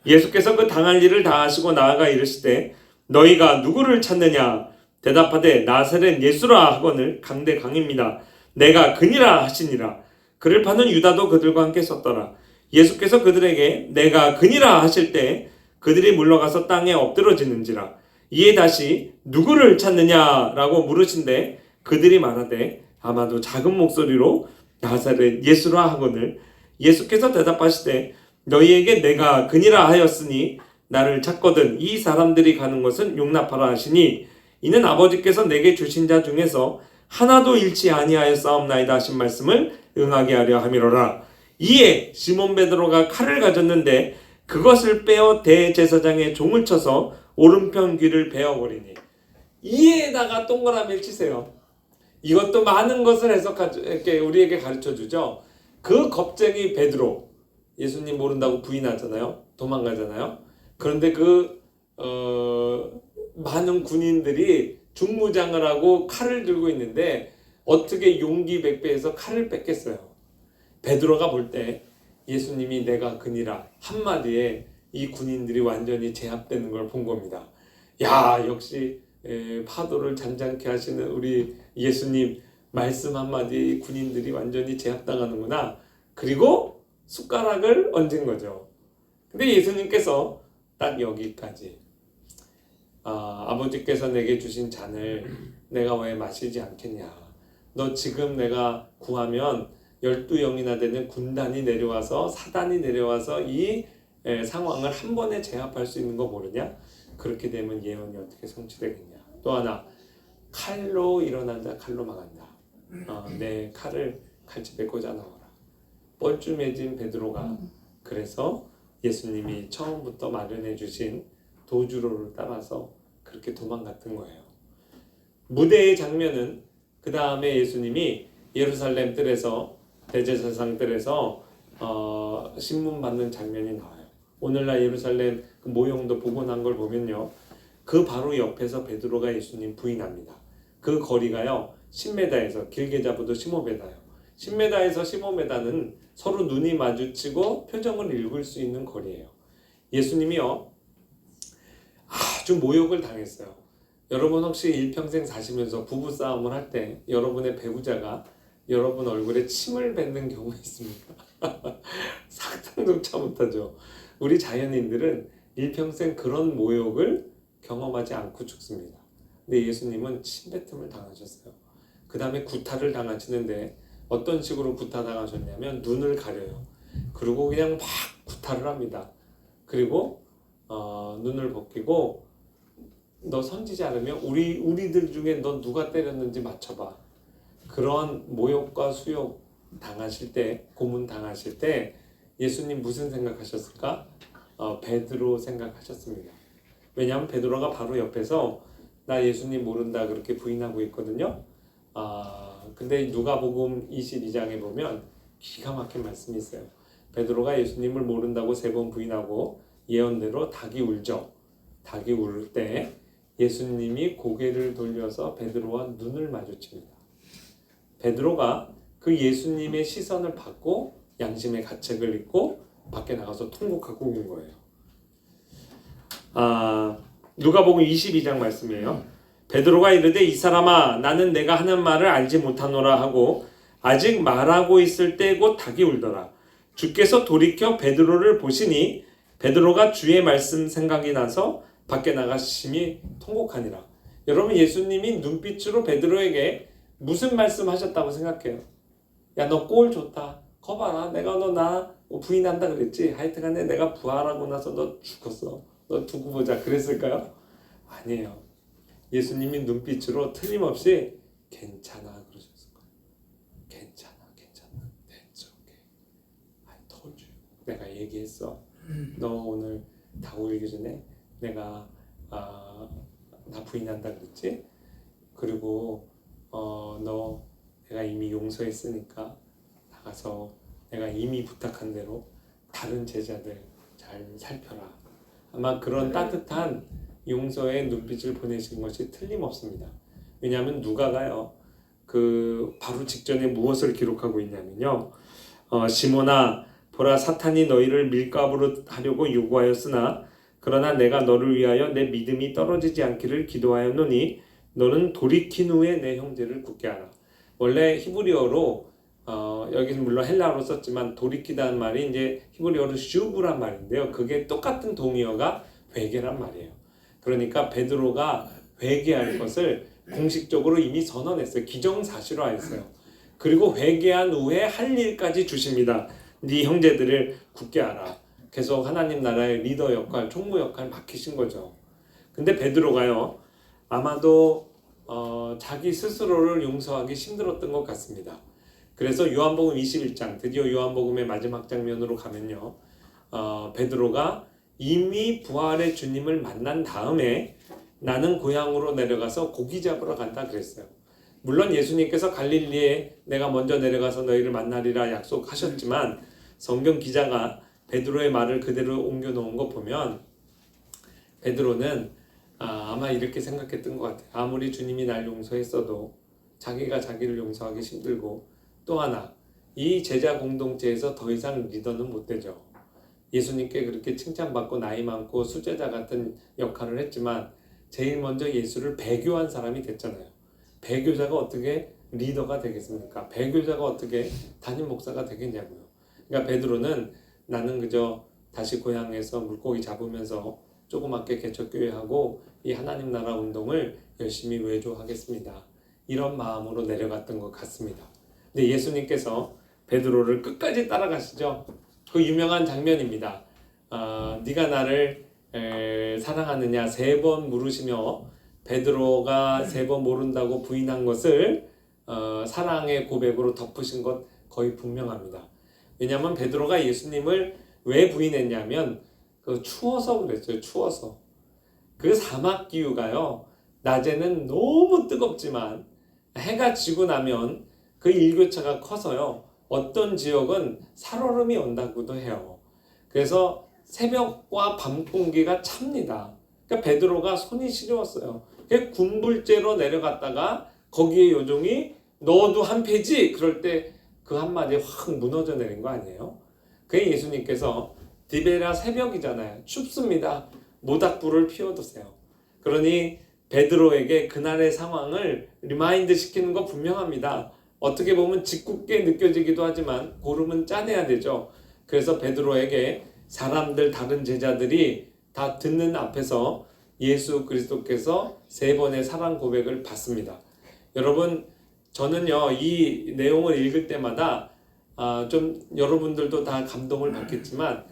예수께서 그 당할 일을 다 하시고 나아가 이르시되 너희가 누구를 찾느냐 대답하되 나사렛 예수라 하거늘 강대강입니다. 내가 그니라 하시니라. 그를 파는 유다도 그들과 함께 섰더라. 예수께서 그들에게 내가 그니라 하실 때 그들이 물러가서 땅에 엎드러지는지라. 이에 다시 누구를 찾느냐라고 물으신데 그들이 말하되 아마도 작은 목소리로 나사렛 예수라 하거늘 예수께서 대답하시되 너희에게 내가 그니라 하였으니 나를 찾거든 이 사람들이 가는 것은 용납하라 하시니 이는 아버지께서 내게 주신 자 중에서 하나도 잃지 아니하였사옵나이다 하신 말씀을 응하게 하려 함이로라. 이에 시몬 베드로가 칼을 가졌는데 그것을 빼어 대제사장의 종을 쳐서 오른편 귀를 베어버리니. 이에다가 동그라미를 치세요. 이것도 많은 것을 이렇게 우리에게 가르쳐주죠. 그 겁쟁이 베드로, 예수님 모른다고 부인하잖아요. 도망가잖아요. 그런데 많은 군인들이 중무장을 하고 칼을 들고 있는데 어떻게 용기 백배해서 칼을 뺏겠어요. 베드로가 볼 때 예수님이 내가 그니라 한마디에 이 군인들이 완전히 제압되는 걸 본 겁니다. 야, 역시 파도를 잔잔케 하시는 우리 예수님 말씀 한마디 군인들이 완전히 제압당하는구나. 그리고 숟가락을 얹은 거죠. 근데 예수님께서 딱 여기까지. 아버지께서 내게 주신 잔을 내가 왜 마시지 않겠냐. 너 지금 내가 구하면 12영이나 되는 군단이 내려와서 사단이 내려와서 이 상황을 한 번에 제압할 수 있는 거 모르냐? 그렇게 되면 예언이 어떻게 성취되겠냐. 또 하나, 칼로 일어난다 칼로 망한다. 내 칼을 칼집에 꽂아 넣어라. 뻘쭘해진 베드로가 그래서 예수님이 처음부터 마련해 주신 도주로를 따라서 그렇게 도망갔던 거예요. 무대의 장면은 그 다음에 예수님이 예루살렘 뜰에서 대제사장 뜰에서 신문 받는 장면이 나와요. 오늘날 예루살렘 그 모형도 보고 난 걸 보면요, 그 바로 옆에서 베드로가 예수님 부인합니다. 그 거리가요 10m에서 길게 잡아도 15m예요. 10m에서 15m는 서로 눈이 마주치고 표정을 읽을 수 있는 거리예요. 예수님이요 아주 모욕을 당했어요. 여러분 혹시 일평생 사시면서 부부싸움을 할 때 여러분의 배우자가 여러분 얼굴에 침을 뱉는 경우 있습니까? 상상조차 못하죠. 우리 자연인들은 일평생 그런 모욕을 경험하지 않고 죽습니다. 근데 예수님은 침뱉음을 당하셨어요. 그 다음에 구타를 당하시는데 어떤 식으로 구타당하셨냐면 눈을 가려요. 그리고 그냥 막 구타를 합니다. 그리고 눈을 벗기고 너 선지지 않으면 우리들 중에 너 누가 때렸는지 맞춰봐. 그런 모욕과 수욕 당하실 때, 고문 당하실 때 예수님 무슨 생각하셨을까? 베드로 생각하셨습니다. 왜냐하면 베드로가 바로 옆에서 나 예수님 모른다 그렇게 부인하고 있거든요. 근데 누가복음 22장에 보면 기가 막힌 말씀이 있어요. 베드로가 예수님을 모른다고 3번 부인하고 예언대로 닭이 울죠. 닭이 울 때 예수님이 고개를 돌려서 베드로와 눈을 마주칩니다. 베드로가 그 예수님의 시선을 받고 양심의 가책을 입고 밖에 나가서 통곡하고 온 거예요. 누가복음 22장 말씀이에요. 베드로가 이르되 이 사람아 나는 내가 하는 말을 알지 못하노라 하고 아직 말하고 있을 때 곧 닭이 울더라. 주께서 돌이켜 베드로를 보시니 베드로가 주의 말씀 생각이 나서 밖에 나가심이 통곡하니라. 여러분 예수님이 눈빛으로 베드로에게 무슨 말씀 하셨다고 생각해요? 야 너 꼴 좋다. 거 봐라 내가 너 나 부인한다 그랬지. 하여튼간에 내가 부활하고 나서 너 죽었어. 너 두고 보자 그랬을까요? 아니에요. 예수님이 눈빛으로 틀림없이 괜찮아 그러셨을 거예요. 괜찮아. That's okay. I told you. 내가 얘기했어. 너 오늘 다 오기 전에 내가 나 부인한다 그랬지? 그리고 너 내가 이미 용서했으니까 나가서 내가 이미 부탁한 대로 다른 제자들 잘 살펴라. 아마 그런 따뜻한 용서의 눈빛을 보내신 것이 틀림없습니다. 왜냐하면 누가가요 그 바로 직전에 무엇을 기록하고 있냐면요, 시몬아 보라 사탄이 너희를 밀가부로 하려고 요구하였으나 그러나 내가 너를 위하여 내 믿음이 떨어지지 않기를 기도하였노니 너는 돌이킨 후에 내 형제를 굳게 하라. 원래 히브리어로 여기는 물론 헬라어로 썼지만 돌이키다는 말이 이제 히브리어로 슈브란 말인데요. 그게 똑같은 동의어가 회개란 말이에요. 그러니까 베드로가 회개할 것을 공식적으로 이미 선언했어요. 기정사실화했어요. 그리고 회개한 후에 할 일까지 주십니다. 네 형제들을 굳게 하라. 계속 하나님 나라의 리더 역할, 총무 역할 맡기신 거죠. 근데 베드로가요 아마도 자기 스스로를 용서하기 힘들었던 것 같습니다. 그래서 요한복음 21장 드디어 요한복음의 마지막 장면으로 가면요, 베드로가 이미 부활의 주님을 만난 다음에 나는 고향으로 내려가서 고기 잡으러 간다 그랬어요. 물론 예수님께서 갈릴리에 내가 먼저 내려가서 너희를 만나리라 약속하셨지만 성경 기자가 베드로의 말을 그대로 옮겨 놓은 거 보면 베드로는 아마 이렇게 생각했던 것 같아요. 아무리 주님이 날 용서했어도 자기가 자기를 용서하기 힘들고, 또 하나 이 제자 공동체에서 더 이상 리더는 못 되죠. 예수님께 그렇게 칭찬받고 나이 많고 수제자 같은 역할을 했지만 제일 먼저 예수를 배교한 사람이 됐잖아요. 배교자가 어떻게 리더가 되겠습니까? 배교자가 어떻게 담임 목사가 되겠냐고요. 그러니까 베드로는 나는 그저 다시 고향에서 물고기 잡으면서 조그맣게 개척교회하고 이 하나님 나라 운동을 열심히 외조하겠습니다. 이런 마음으로 내려갔던 것 같습니다. 근데 예수님께서 베드로를 끝까지 따라가시죠. 그 유명한 장면입니다. 네가 나를 사랑하느냐 3번 물으시며 베드로가 3번 모른다고 부인한 것을 사랑의 고백으로 덮으신 것 거의 분명합니다. 왜냐하면 베드로가 예수님을 왜 부인했냐면 추워서 그랬어요. 추워서. 그 사막 기후가요. 낮에는 너무 뜨겁지만 해가 지고 나면 그 일교차가 커서요. 어떤 지역은 살얼음이 온다고도 해요. 그래서 새벽과 밤 공기가 찹니다. 그러니까 베드로가 손이 시려웠어요. 군불제로 내려갔다가 거기에 요종이 너도 한패지? 그럴 때 그 한마디에 확 무너져 내린 거 아니에요? 그게 예수님께서 디베라 새벽이잖아요. 춥습니다. 모닥불을 피워두세요. 그러니 베드로에게 그날의 상황을 리마인드 시키는 거 분명합니다. 어떻게 보면 짓궂게 느껴지기도 하지만 고름은 짜내야 되죠. 그래서 베드로에게 사람들 다른 제자들이 다 듣는 앞에서 예수 그리스도께서 3번의 사랑 고백을 받습니다. 여러분 저는요 이 내용을 읽을 때마다 좀 여러분들도 다 감동을 받겠지만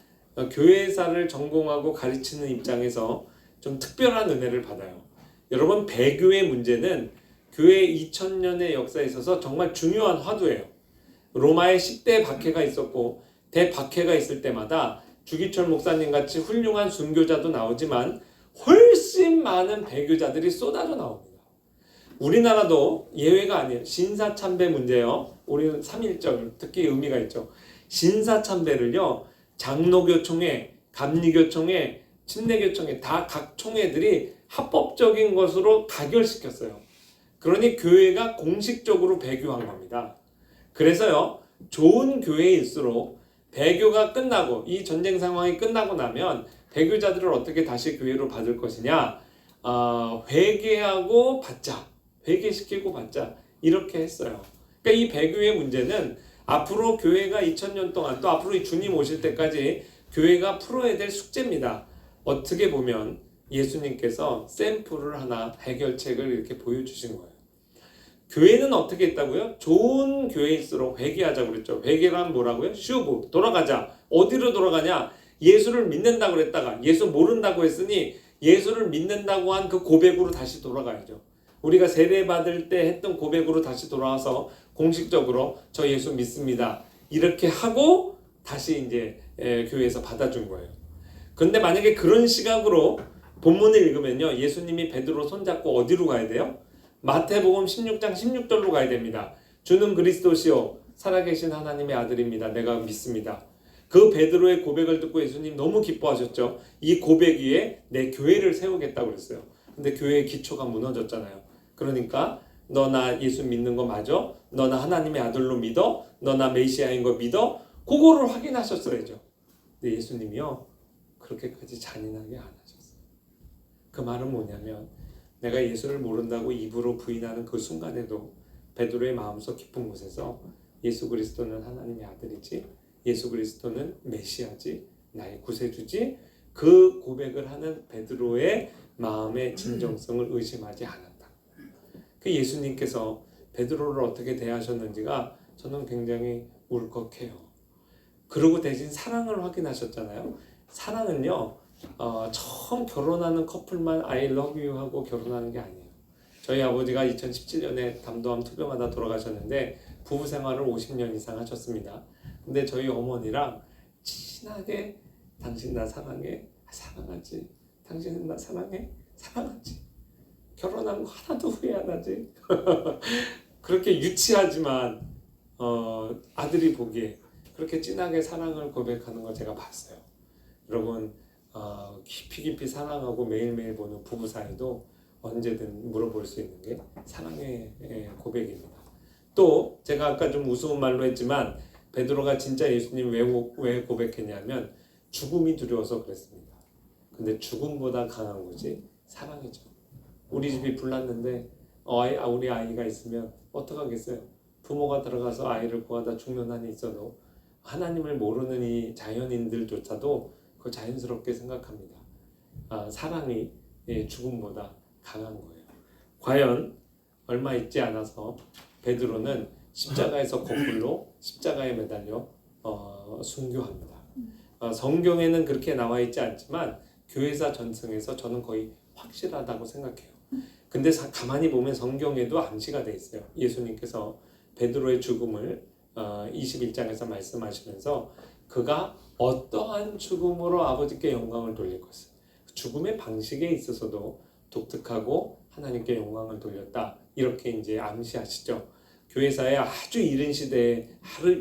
교회사를 전공하고 가르치는 입장에서 좀 특별한 은혜를 받아요. 여러분 배교의 문제는 교회 2000년의 역사에 있어서 정말 중요한 화두예요. 로마에 10대 박해가 있었고 대박해가 있을 때마다 주기철 목사님 같이 훌륭한 순교자도 나오지만 훨씬 많은 배교자들이 쏟아져 나옵니다. 우리나라도 예외가 아니에요. 신사참배 문제요. 우리는 3.1절 특히 의미가 있죠. 신사참배를요. 장로교총회, 감리교총회, 침례교총회 다 각 총회들이 합법적인 것으로 가결시켰어요. 그러니 교회가 공식적으로 배교한 겁니다. 그래서요. 좋은 교회일수록 배교가 끝나고 이 전쟁 상황이 끝나고 나면 배교자들을 어떻게 다시 교회로 받을 것이냐 회개하고 받자. 회개시키고 받자. 이렇게 했어요. 그러니까 이 배교의 문제는 앞으로 교회가 2000년 동안 또 앞으로 주님 오실 때까지 교회가 풀어야 될 숙제입니다. 어떻게 보면 예수님께서 샘플을 하나 해결책을 이렇게 보여주신 거예요. 교회는 어떻게 했다고요? 좋은 교회일수록 회개하자고 그랬죠. 회개란 뭐라고요? 슈브, 돌아가자. 어디로 돌아가냐? 예수를 믿는다고 그랬다가 예수 모른다고 했으니 예수를 믿는다고 한 그 고백으로 다시 돌아가야죠. 우리가 세례받을 때 했던 고백으로 다시 돌아와서 공식적으로 저 예수 믿습니다. 이렇게 하고 다시 이제 교회에서 받아준 거예요. 근데 만약에 그런 시각으로 본문을 읽으면요. 예수님이 베드로 손잡고 어디로 가야 돼요? 마태복음 16장 16절로 가야 됩니다. 주는 그리스도시요 살아계신 하나님의 아들입니다. 내가 믿습니다. 그 베드로의 고백을 듣고 예수님 너무 기뻐하셨죠. 이 고백 위에 내 교회를 세우겠다고 그랬어요. 근데 교회의 기초가 무너졌잖아요. 그러니까 너 나 예수 믿는 거 맞아? 너 나 하나님의 아들로 믿어? 너 나 메시아인 거 믿어? 그거를 확인하셨어야죠. 근데 예수님이요 그렇게까지 잔인하게 안 하셨어요. 그 말은 뭐냐면 내가 예수를 모른다고 입으로 부인하는 그 순간에도 베드로의 마음속 깊은 곳에서 예수 그리스도는 하나님의 아들이지, 예수 그리스도는 메시아지, 나의 구세주지, 그 고백을 하는 베드로의 마음의 진정성을 의심하지 않았다. 그 예수님께서 베드로를 어떻게 대하셨는지가 저는 굉장히 울컥해요. 그리고 대신 사랑을 확인하셨잖아요. 사랑은요 처음 결혼하는 커플만 I love you 하고 결혼하는 게 아니에요. 저희 아버지가 2017년에 담도암 투병하다 돌아가셨는데 부부 생활을 50년 이상 하셨습니다. 근데 저희 어머니랑 친하게 당신 나 사랑해? 사랑하지. 당신은 나 사랑해? 사랑하지. 결혼한 거 하나도 후회 안 하지. 그렇게 유치하지만 아들이 보기에 그렇게 진하게 사랑을 고백하는 걸 제가 봤어요. 여러분 깊이 사랑하고 매일매일 보는 부부 사이도 언제든 물어볼 수 있는 게 사랑의 고백입니다. 또 제가 아까 좀 우스운 말로 했지만 베드로가 진짜 예수님 왜 고백했냐면 죽음이 두려워서 그랬습니다. 근데 죽음보다 강한 것이 사랑이죠. 우리 집이 불났는데 우리 아이가 있으면 어떡하겠어요? 부모가 들어가서 아이를 구하다 죽는 한이 있어도 하나님을 모르는 이 자연인들조차도 그걸 자연스럽게 생각합니다. 사랑이 죽음보다 강한 거예요. 과연 얼마 있지 않아서 베드로는 십자가에서 거꾸로 십자가에 매달려 순교합니다. 성경에는 그렇게 나와 있지 않지만 교회사 전승에서 저는 거의 확실하다고 생각해요. 근데 가만히 보면 성경에도 암시가 돼 있어요. 예수님께서 베드로의 죽음을 21장에서 말씀하시면서 그가 어떠한 죽음으로 아버지께 영광을 돌릴 것을, 죽음의 방식에 있어서도 독특하고 하나님께 영광을 돌렸다, 이렇게 이제 암시하시죠. 교회사의 아주 이른 시대에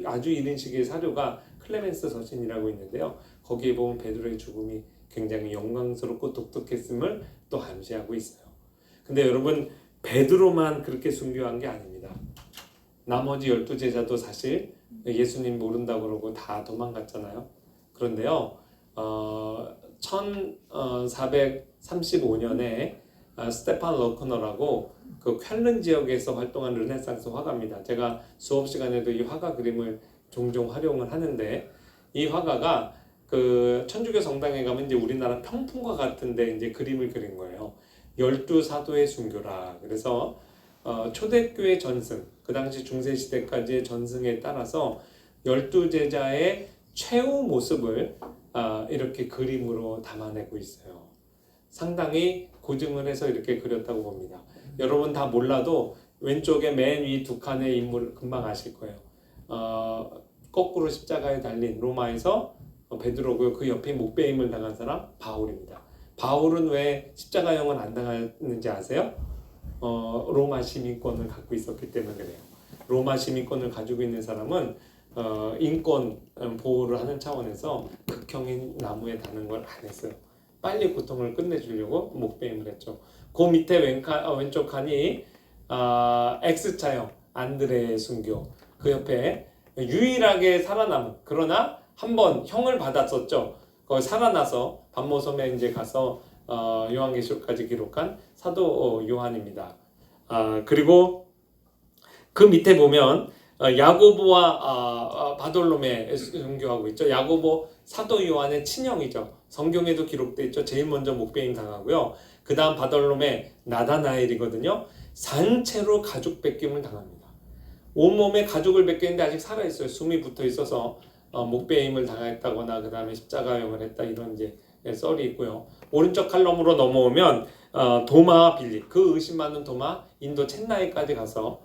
아주 이른 시기의 사료가 클레멘스 서신이라고 있는데요. 거기에 보면 베드로의 죽음이 굉장히 영광스럽고 독특했음을 또 암시하고 있어요. 근데 여러분, 베드로만 그렇게 순교한 게 아닙니다. 나머지 12제자도 사실 예수님 모른다고 그러고 다 도망갔잖아요. 그런데요, 1435년에 스테판 러크너라고 그 쾰른 지역에서 활동한 르네상스 화가입니다. 제가 수업 시간에도 이 화가 그림을 종종 활용을 하는데, 이 화가가 그 천주교 성당에 가면 이제 우리나라 평풍과 같은데 이제 그림을 그린 거예요. 12사도의 순교라. 그래서 초대교회 전승, 그 당시 중세시대까지의 전승에 따라서 12제자의 최후 모습을 이렇게 그림으로 담아내고 있어요. 상당히 고증을 해서 이렇게 그렸다고 봅니다. 여러분 다 몰라도 왼쪽에 맨 위 두 칸의 인물을 금방 아실 거예요. 거꾸로 십자가에 달린 로마에서 베드로고요. 그 옆에 목베임을 당한 사람 바울입니다. 바울은 왜 십자가형을 안 당했는지 아세요? 로마 시민권을 갖고 있었기 때문에 그래요. 로마 시민권을 가지고 있는 사람은 인권 보호를 하는 차원에서 극형인 나무에 다는 걸 안 했어요. 빨리 고통을 끝내주려고 목베임을 했죠. 그 밑에 왼쪽 칸이 X자형 안드레의 순교. 그 옆에 유일하게 살아남은, 그러나 한번 형을 받았었죠. 거기 살아나서 반모섬에 이제 가서 요한계시록까지 기록한 사도 요한입니다. 그리고 그 밑에 보면 야고보와 바돌로메 순교하고 있죠. 야고보 사도 요한의 친형이죠. 성경에도 기록돼 있죠. 제일 먼저 목베임 당하고요. 그 다음 바돌로메 나다나엘이거든요. 산채로 가죽 뺏김을 당합니다. 온몸에 가죽을 뺏겼는데 아직 살아있어요. 숨이 붙어 있어서 목베임을 당했다거나 그 다음에 십자가형을 했다, 이런 이제 썰이 있고요. 오른쪽 칼럼으로 넘어오면 도마 빌립, 그 의심 많은 도마, 인도 첸나이까지 가서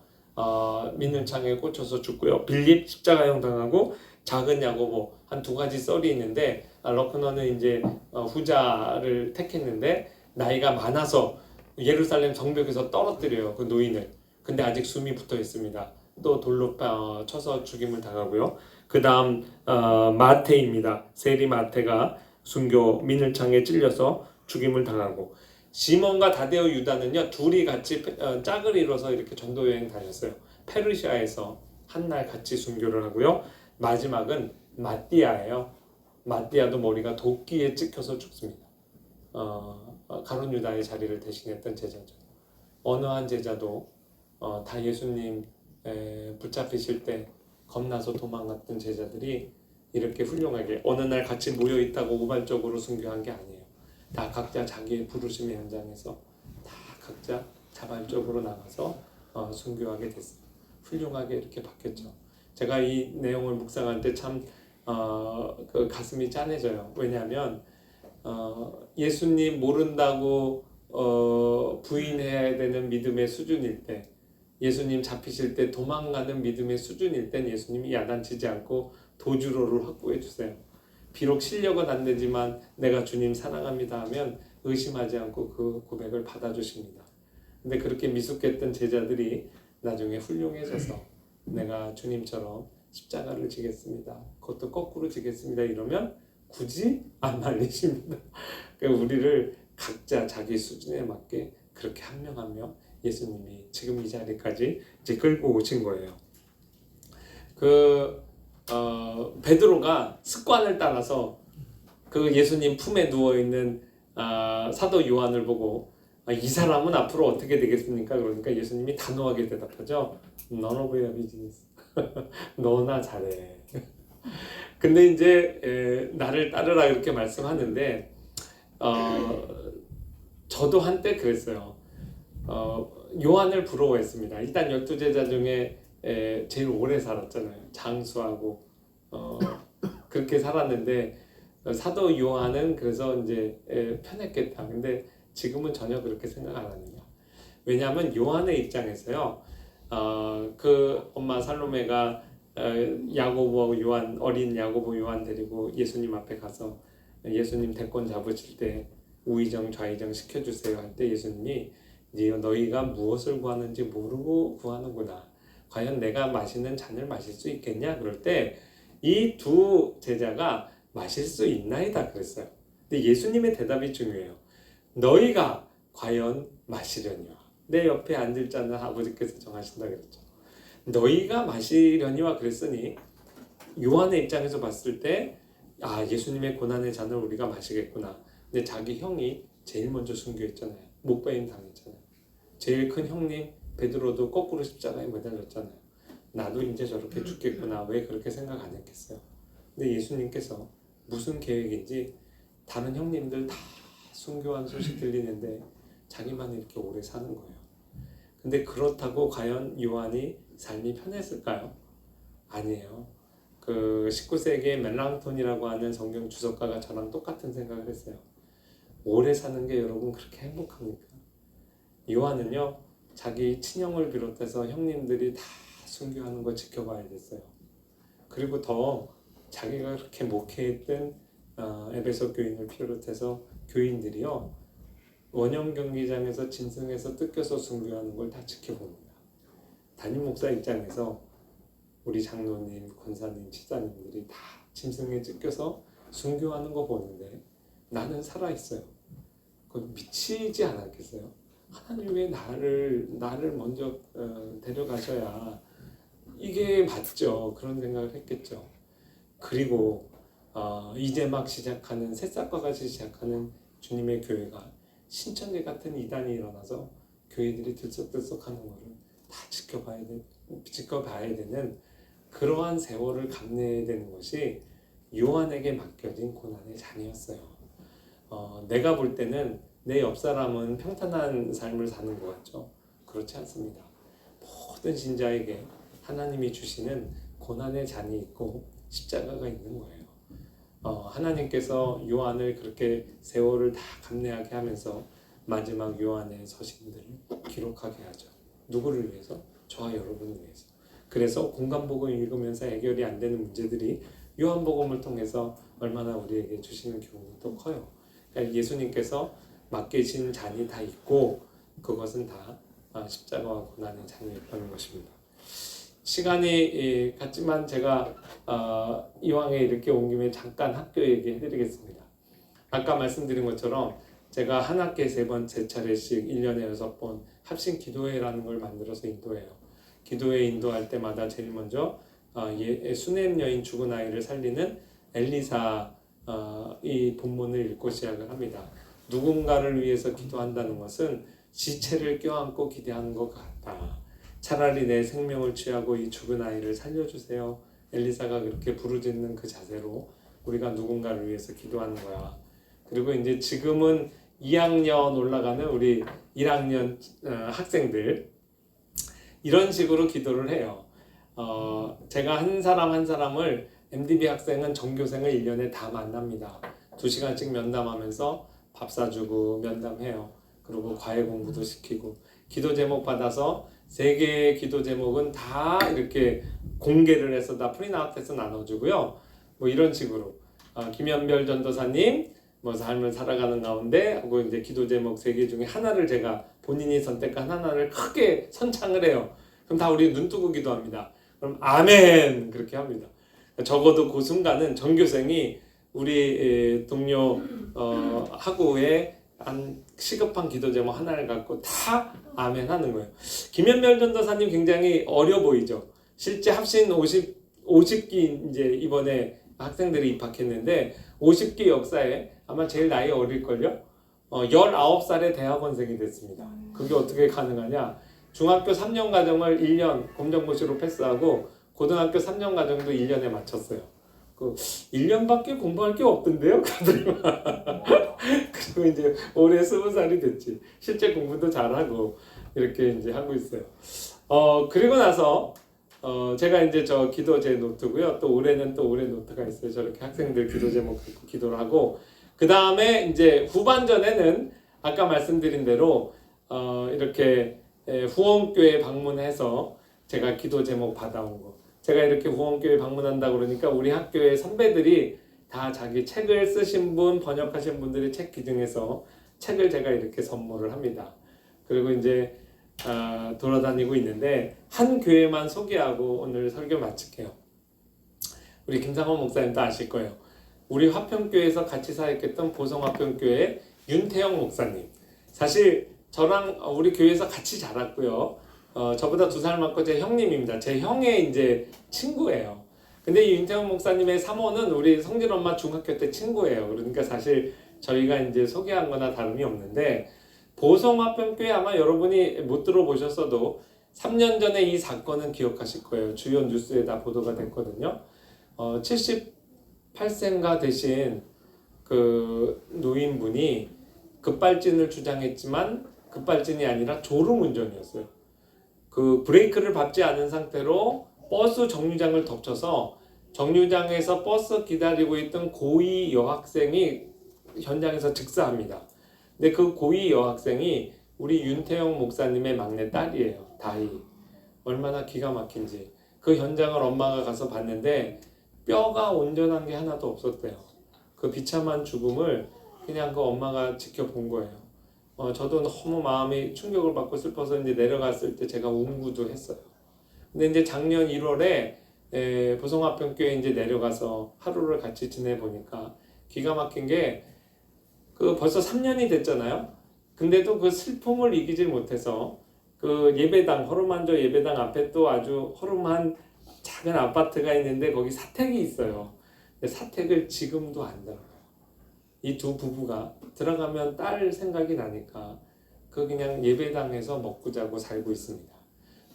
믿는 창에 꽂혀서 죽고요. 빌립 십자가형 당하고, 작은 야고보, 한 두 가지 썰이 있는데 러크너는 이제 후자를 택했는데 나이가 많아서 예루살렘 성벽에서 떨어뜨려요, 그 노인을. 근데 아직 숨이 붙어 있습니다. 또 돌로 쳐서 죽임을 당하고요. 그 다음 마테입니다. 세리 마테가 순교, 민을창에 찔려서 죽임을 당하고, 시몬과 다데오 유다는요, 둘이 같이 짝을 이뤄서 이렇게 전도 여행 다녔어요. 페르시아에서 한 날 같이 순교를 하고요. 마지막은 마띠아예요. 마띠아도 머리가 도끼에 찍혀서 죽습니다. 가룟 유다의 자리를 대신했던 제자죠. 어느 한 제자도 다 예수님 붙잡히실 때 겁나서 도망갔던 제자들이 이렇게 훌륭하게 어느 날 같이 모여 있다고 우발적으로 순교한 게 아니에요. 다 각자 자기의 부르심의 현장에서 다 각자 자발적으로 나가서 순교하게 됐어요. 훌륭하게 이렇게 바뀌었죠. 제가 이 내용을 묵상할 때 참 그 가슴이 짠해져요. 왜냐하면 예수님 모른다고 부인해야 되는 믿음의 수준일 때, 예수님 잡히실 때 도망가는 믿음의 수준일 땐 예수님이 야단치지 않고 도주로를 확보해 주세요. 비록 실력은 안 되지만 내가 주님 사랑합니다 하면 의심하지 않고 그 고백을 받아주십니다. 근데 그렇게 미숙했던 제자들이 나중에 훌륭해져서 내가 주님처럼 십자가를 지겠습니다, 그것도 거꾸로 지겠습니다, 이러면 굳이 안 말리십니다. 그러니까 우리를 각자 자기 수준에 맞게 그렇게 한 명 한 명 예수님이 지금 이 자리까지 이제 끌고 오신 거예요. 베드로가 습관을 따라서 그 예수님 품에 누워 있는 사도 요한을 보고 이 사람은 앞으로 어떻게 되겠습니까? 그러니까 예수님이 단호하게 대답하죠. None of your business. 너나 잘해. 근데 이제 나를 따르라 이렇게 말씀하는데 저도 한때 그랬어요. 요한을 부러워했습니다. 일단 12제자 중에 제일 오래 살았잖아요. 장수하고 그렇게 살았는데 사도 요한은 그래서 이제 편했겠다. 근데 지금은 전혀 그렇게 생각 안 합니다. 왜냐하면 요한의 입장에서요. 그 엄마 살로메가 야고보 요한 어린 야고보 요한 데리고 예수님 앞에 가서 예수님 대권 잡으실 때 우의정 좌의정 시켜주세요 할 때 예수님이 너희가 무엇을 구하는지 모르고 구하는구나. 과연 내가 마시는 잔을 마실 수 있겠냐? 그럴 때 이 두 제자가 마실 수 있나이다 그랬어요. 근데 예수님의 대답이 중요해요. 너희가 과연 마시려니와. 내 옆에 앉을 자는 아버지께서 정하신다 그랬죠. 너희가 마시려니와 그랬으니 요한의 입장에서 봤을 때 예수님의 고난의 잔을 우리가 마시겠구나. 근데 자기 형이 제일 먼저 순교했잖아요. 목배임 당했잖아요. 제일 큰 형님 베드로도 거꾸로 십자가에 매달렸잖아요. 나도 이제 저렇게 죽겠구나. 왜 그렇게 생각 안 했겠어요? 근데 예수님께서 무슨 계획인지 다른 형님들 다 순교한 소식 들리는데 자기만 이렇게 오래 사는 거예요. 근데 그렇다고 과연 요한이 삶이 편했을까요? 아니에요. 그 19세기의 멜랑톤이라고 하는 성경 주석가가 저랑 똑같은 생각을 했어요. 오래 사는 게 여러분 그렇게 행복합니까? 요한은요, 자기 친형을 비롯해서 형님들이 다 순교하는 거 지켜봐야 됐어요. 그리고 더 자기가 그렇게 목회했던 에베소 교인을 비롯해서 교인들이요, 원형 경기장에서 짐승에서 뜯겨서 순교하는 걸 다 지켜봅니다. 담임 목사 입장에서 우리 장로님, 권사님, 집사님들이 다 짐승에 찢겨서 순교하는 거 보는데 나는 살아있어요. 그건 미치지 않았겠어요? 하나님 왜 나를 먼저 데려가셔야 이게 맞죠. 그런 생각을 했겠죠. 그리고 이제 막 시작하는 새싹과 같이 시작하는 주님의 교회가 신천지 같은 이단이 일어나서 교회들이 들썩들썩하는 거를 다 지켜봐야 되는 그러한 세월을 감내해야 되는 것이 요한에게 맡겨진 고난의 잔이었어요. 내가 볼 때는 내 옆 사람은 평탄한 삶을 사는 것 같죠? 그렇지 않습니다. 모든 신자에게 하나님이 주시는 고난의 잔이 있고 십자가가 있는 거예요. 하나님께서 요한을 그렇게 세월을 다 감내하게 하면서 마지막 요한의 서신들을 기록하게 하죠. 누구를 위해서? 저와 여러분을 위해서. 그래서 공간복음 읽으면서 해결이 안 되는 문제들이 요한복음을 통해서 얼마나 우리에게 주시는 교훈이 또 커요. 그러니까 예수님께서 맡기신 잔이 다 있고 그것은 다 십자가와 고난의 잔이었다는 것입니다. 시간이 갔지만 제가 이왕에 이렇게 온 김에 잠깐 학교 얘기해드리겠습니다. 아까 말씀드린 것처럼 제가 한 학기에 3번 3차례씩 1년에 6번 합심 기도회라는 걸 만들어서 인도해요. 기도회 인도할 때마다 제일 먼저 수넴 여인 죽은 아이를 살리는 엘리사 이 본문을 읽고 시작을 합니다. 누군가를 위해서 기도한다는 것은 시체를 껴안고 기대하는 것 같다. 차라리 내 생명을 취하고 이 죽은 아이를 살려주세요. 엘리사가 그렇게 부르짖는 그 자세로 우리가 누군가를 위해서 기도하는 거야. 그리고 이제 지금은 2학년 올라가는 우리 1학년 학생들 이런 식으로 기도를 해요. 제가 한 사람 한 사람을 MDB 학생은 전교생을 1년에 다 만납니다. 2시간씩 면담하면서 밥 사주고 면담해요. 그리고 과외 공부도 시키고 기도 제목 받아서 3개의 기도 제목은 다 이렇게 공개를 해서 다 프린트아웃해서 나눠주고요. 뭐 이런 식으로 김현별 전도사님 뭐 삶을 살아가는 가운데 하고 이제 기도 제목 3개 중에 하나를 제가 본인이 선택한 하나를 크게 선창을 해요. 그럼 다 우리 눈 뜨고 기도합니다. 그럼 아멘 그렇게 합니다. 적어도 그 순간은 전교생이 우리 동료 학우의 한 시급한 기도 제목 하나를 갖고 다 아멘 하는 거예요. 김현별 전도사님 굉장히 어려 보이죠. 실제 합신 50기 이제 이번에 학생들이 입학했는데 50기 역사에 아마 제일 나이 어릴걸요? 19살에 대학원생이 됐습니다. 그게 어떻게 가능하냐? 중학교 3년 과정을 1년 검정고시로 패스하고 고등학교 3년 과정도 1년에 마쳤어요. 그 1년밖에 공부할 게 없던데요? 그리고 이제 올해 20살이 됐지. 실제 공부도 잘하고 이렇게 이제 하고 있어요. 그리고 나서 제가 이제 저 기도 제 노트고요. 또 올해는 또 올해 노트가 있어요. 저렇게 학생들 기도 제목 듣고 기도를 하고 그 다음에 이제 후반전에는 아까 말씀드린 대로 이렇게 후원교회 방문해서 제가 기도 제목 받아온 거. 제가 이렇게 후원교회 방문한다 그러니까 우리 학교의 선배들이 다 자기 책을 쓰신 분, 번역하신 분들이 책 기증해서 책을 제가 이렇게 선물을 합니다. 그리고 이제 돌아다니고 있는데 한 교회만 소개하고 오늘 설교 마칠게요. 우리 김상원 목사님도 아실 거예요. 우리 화평교회에서 같이 사역했던 보성화평교회 윤태영 목사님. 사실 저랑 우리 교회에서 같이 자랐고요. 저보다 2살 많고 제 형님입니다. 제 형의 이제 친구예요. 근데 이 윤태영 목사님의 사모는 우리 성진 엄마 중학교 때 친구예요. 그러니까 사실 저희가 이제 소개한 거나 다름이 없는데 보성화평교회 아마 여러분이 못 들어보셨어도 3년 전에 이 사건은 기억하실 거예요. 주요 뉴스에 다 보도가 됐거든요. 78세인가 되신 그 노인분이 급발진을 주장했지만 급발진이 아니라 졸음운전이었어요. 그 브레이크를 밟지 않은 상태로 버스 정류장을 덮쳐서 정류장에서 버스 기다리고 있던 고2 여학생이 현장에서 즉사합니다. 근데 그 고2 여학생이 우리 윤태영 목사님의 막내 딸이에요. 다희. 얼마나 기가 막힌지. 그 현장을 엄마가 가서 봤는데 뼈가 온전한 게 하나도 없었대요. 그 비참한 죽음을 그냥 그 엄마가 지켜본 거예요. 저도 너무 마음이 충격을 받고 슬퍼서 이제 내려갔을 때 제가 운구도 했어요. 근데 이제 작년 1월에 보성화평교에 이제 내려가서 하루를 같이 지내보니까 기가 막힌 게 그 벌써 3년이 됐잖아요. 근데도 그 슬픔을 이기질 못해서 그 예배당, 허름한저 예배당 앞에 또 아주 허름한 작은 아파트가 있는데 거기 사택이 있어요. 근데 사택을 지금도 안 들어요. 이 두 부부가 들어가면 딸 생각이 나니까 그 그냥 예배당에서 먹고 자고 살고 있습니다.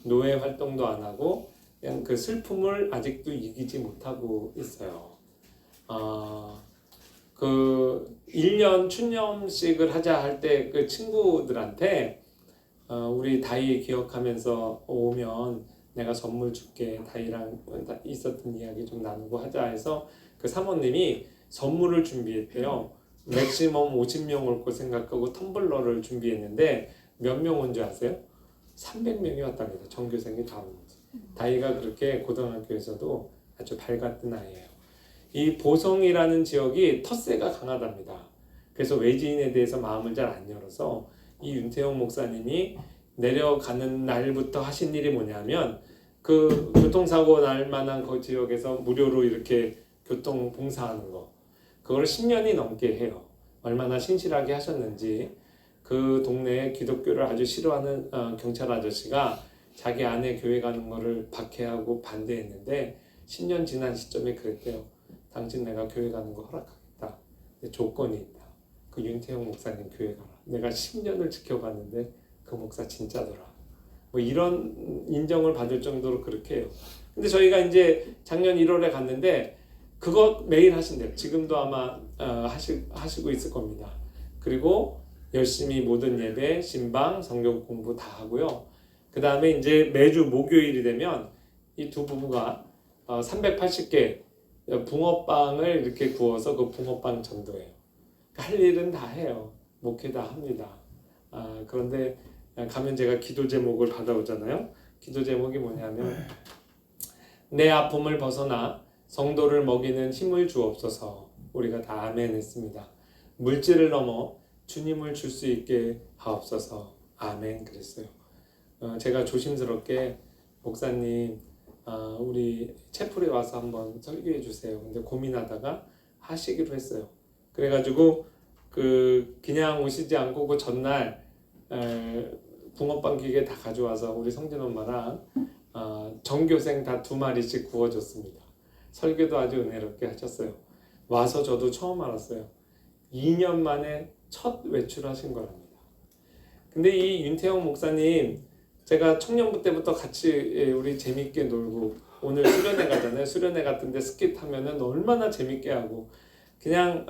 노예 활동도 안 하고 그냥 그 슬픔을 아직도 이기지 못하고 있어요. 그 1년 춘념식을 하자 할 때 그 친구들한테 우리 다희 기억하면서 오면 내가 선물 줄게. 다희랑 있었던 이야기 좀 나누고 하자 해서 그 사모님이 선물을 준비했대요. 맥시멈 50명 올 거 생각하고 텀블러를 준비했는데 몇 명 온 줄 아세요? 300명이 왔답니다. 전교생이 다 온 거죠. 다희가 그렇게 고등학교에서도 아주 밝았던 아이예요. 이 보성이라는 지역이 텃세가 강하답니다. 그래서 외지인에 대해서 마음을 잘 안 열어서 이 윤태영 목사님이 내려가는 날부터 하신 일이 뭐냐면 그 교통사고 날 만한 그 지역에서 무료로 이렇게 교통 봉사하는 거 그걸 10년이 넘게 해요. 얼마나 신실하게 하셨는지 그 동네에 기독교를 아주 싫어하는 경찰 아저씨가 자기 아내 교회 가는 거를 박해하고 반대했는데 10년 지난 시점에 그랬대요. 당신 내가 교회 가는 거 허락하겠다. 근데 조건이 있다. 그 윤태영 목사님 교회 가라. 내가 10년을 지켜봤는데 그 목사 진짜더라. 뭐 이런 인정을 받을 정도로 그렇게 해요. 근데 저희가 이제 작년 1월에 갔는데 그거 매일 하신대요. 지금도 아마 하시고 있을 겁니다. 그리고 열심히 모든 예배, 신방, 성경 공부 다 하고요. 그 다음에 이제 매주 목요일이 되면 이 두 부부가 380개 붕어빵을 이렇게 구워서 그 붕어빵 전도해요. 할 일은 다 해요. 목회 다 합니다. 그런데 가면 제가 기도 제목을 받아오잖아요. 기도 제목이 뭐냐면 내 아픔을 벗어나 성도를 먹이는 힘을 주옵소서. 우리가 다 아멘 했습니다. 물질을 넘어 주님을 줄 수 있게 하옵소서. 아멘 그랬어요. 제가 조심스럽게 목사님 우리 채플에 와서 한번 설교해 주세요. 근데 고민하다가 하시기로 했어요. 그래가지고 그냥 오시지 않고 그 전날 붕어빵 기계 다 가져와서 우리 성진 엄마랑 전교생 다 2마리씩 구워줬습니다. 설교도 아주 은혜롭게 하셨어요. 와서 저도 처음 알았어요. 2년 만에 첫 외출하신 거랍니다. 근데 이 윤태영 목사님 제가 청년부 때부터 같이 우리 재밌게 놀고 오늘 수련회 가잖아요. 수련회 같은데 스키 타면은 얼마나 재밌게 하고 그냥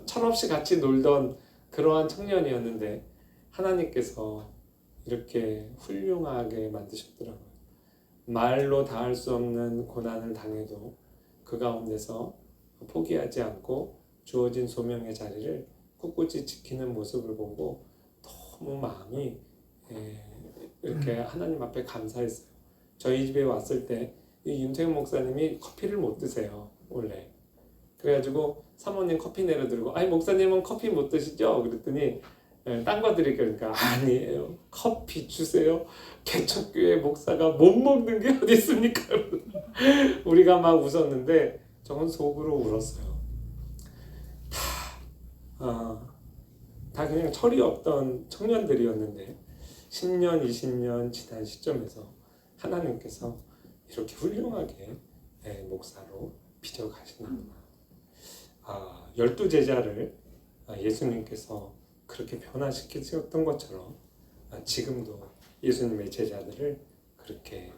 철없이 같이 놀던 그러한 청년이었는데 하나님께서 이렇게 훌륭하게 만드셨더라고요. 말로 다할 수 없는 고난을 당해도 그 가운데서 포기하지 않고 주어진 소명의 자리를 꿋꿋이 지키는 모습을 보고 너무 마음이 이렇게 하나님 앞에 감사했어요. 저희 집에 왔을 때 이 윤태영 목사님이 커피를 못 드세요 원래. 그래가지고 사모님 커피 내려드리고 아니 목사님은 커피 못 드시죠? 그랬더니 딴 거 드릴게요. 그러니까 아니에요. 커피 주세요. 개척교회 목사가 못 먹는 게 어디 있습니까? 우리가 막 웃었는데 저건 속으로 울었어요. 다 그냥 철이 없던 청년들이었는데 10년, 20년 지난 시점에서 하나님께서 이렇게 훌륭하게 목사로 빚어가시는구나. 12제자를 예수님께서 그렇게 변화시키셨던 것처럼 지금도 예수님의 제자들을 그렇게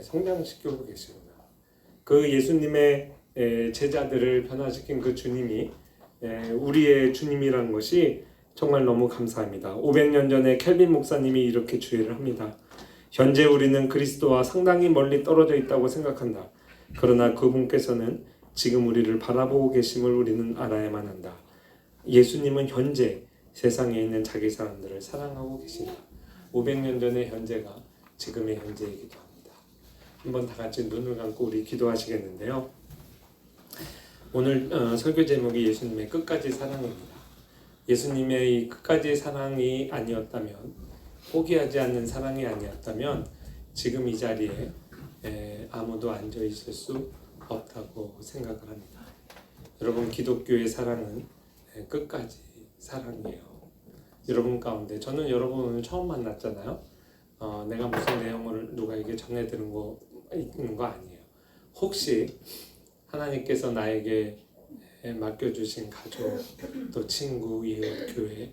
성장시키고 계시구나. 그 예수님의 제자들을 변화시킨 그 주님이 우리의 주님이라는 것이 정말 너무 감사합니다. 500년 전에 켈빈 목사님이 이렇게 주의를 합니다. 현재 우리는 그리스도와 상당히 멀리 떨어져 있다고 생각한다. 그러나 그분께서는 지금 우리를 바라보고 계심을 우리는 알아야만 한다. 예수님은 현재 세상에 있는 자기 사람들을 사랑하고 계신다. 500년 전의 현재가 지금의 현재이기도 합니다. 한번 다 같이 눈을 감고 우리 기도하시겠는데요. 오늘 설교 제목이 예수님의 끝까지 사랑입니다. 예수님의 이 끝까지 사랑이 아니었다면, 포기하지 않는 사랑이 아니었다면 지금 이 자리에 아무도 앉아 있을 수 없다고 생각을 합니다. 여러분, 기독교의 사랑은 끝까지 사랑이에요. 여러분 가운데 저는 여러분 오늘 처음 만났잖아요. 내가 무슨 내용을 누가에게 전해드는 거 있는 거 아니에요. 혹시 하나님께서 나에게 맡겨주신 가족, 또 친구, 이웃, 교회,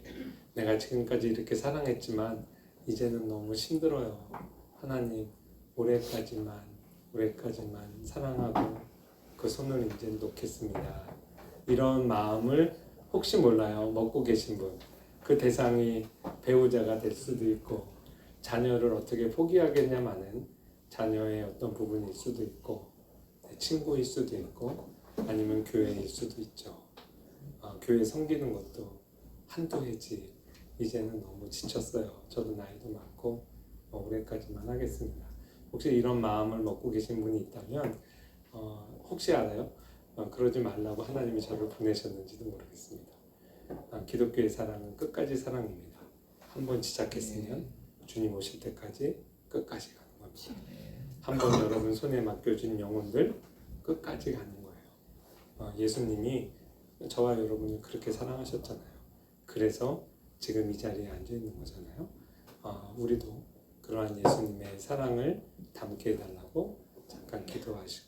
내가 지금까지 이렇게 사랑했지만 이제는 너무 힘들어요. 하나님, 올해까지만 사랑하고 그 손을 이제 놓겠습니다. 이런 마음을 혹시 몰라요. 먹고 계신 분, 그 대상이 배우자가 될 수도 있고, 자녀를 어떻게 포기하겠냐마는 자녀의 어떤 부분일 수도 있고, 친구일 수도 있고, 아니면 교회일 수도 있죠. 교회 섬기는 것도 한두 해지 이제는 너무 지쳤어요. 저도 나이도 많고 올해까지만 하겠습니다. 혹시 이런 마음을 먹고 계신 분이 있다면 혹시 알아요? 그러지 말라고 하나님이 저를 보내셨는지도 모르겠습니다. 기독교의 사랑은 끝까지 사랑입니다. 한번 시작했으면 주님 오실 때까지 끝까지 가는 겁니다. 한번 여러분 손에 맡겨진 영혼들 끝까지 가는 거예요. 예수님이 저와 여러분을 그렇게 사랑하셨잖아요. 그래서 지금 이 자리에 앉아 있는 거잖아요. 우리도 그러한 예수님의 사랑을 담게 해달라고 잠깐 기도하시고,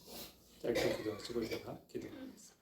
짧게 기도하시고 제가 기도하겠습니다.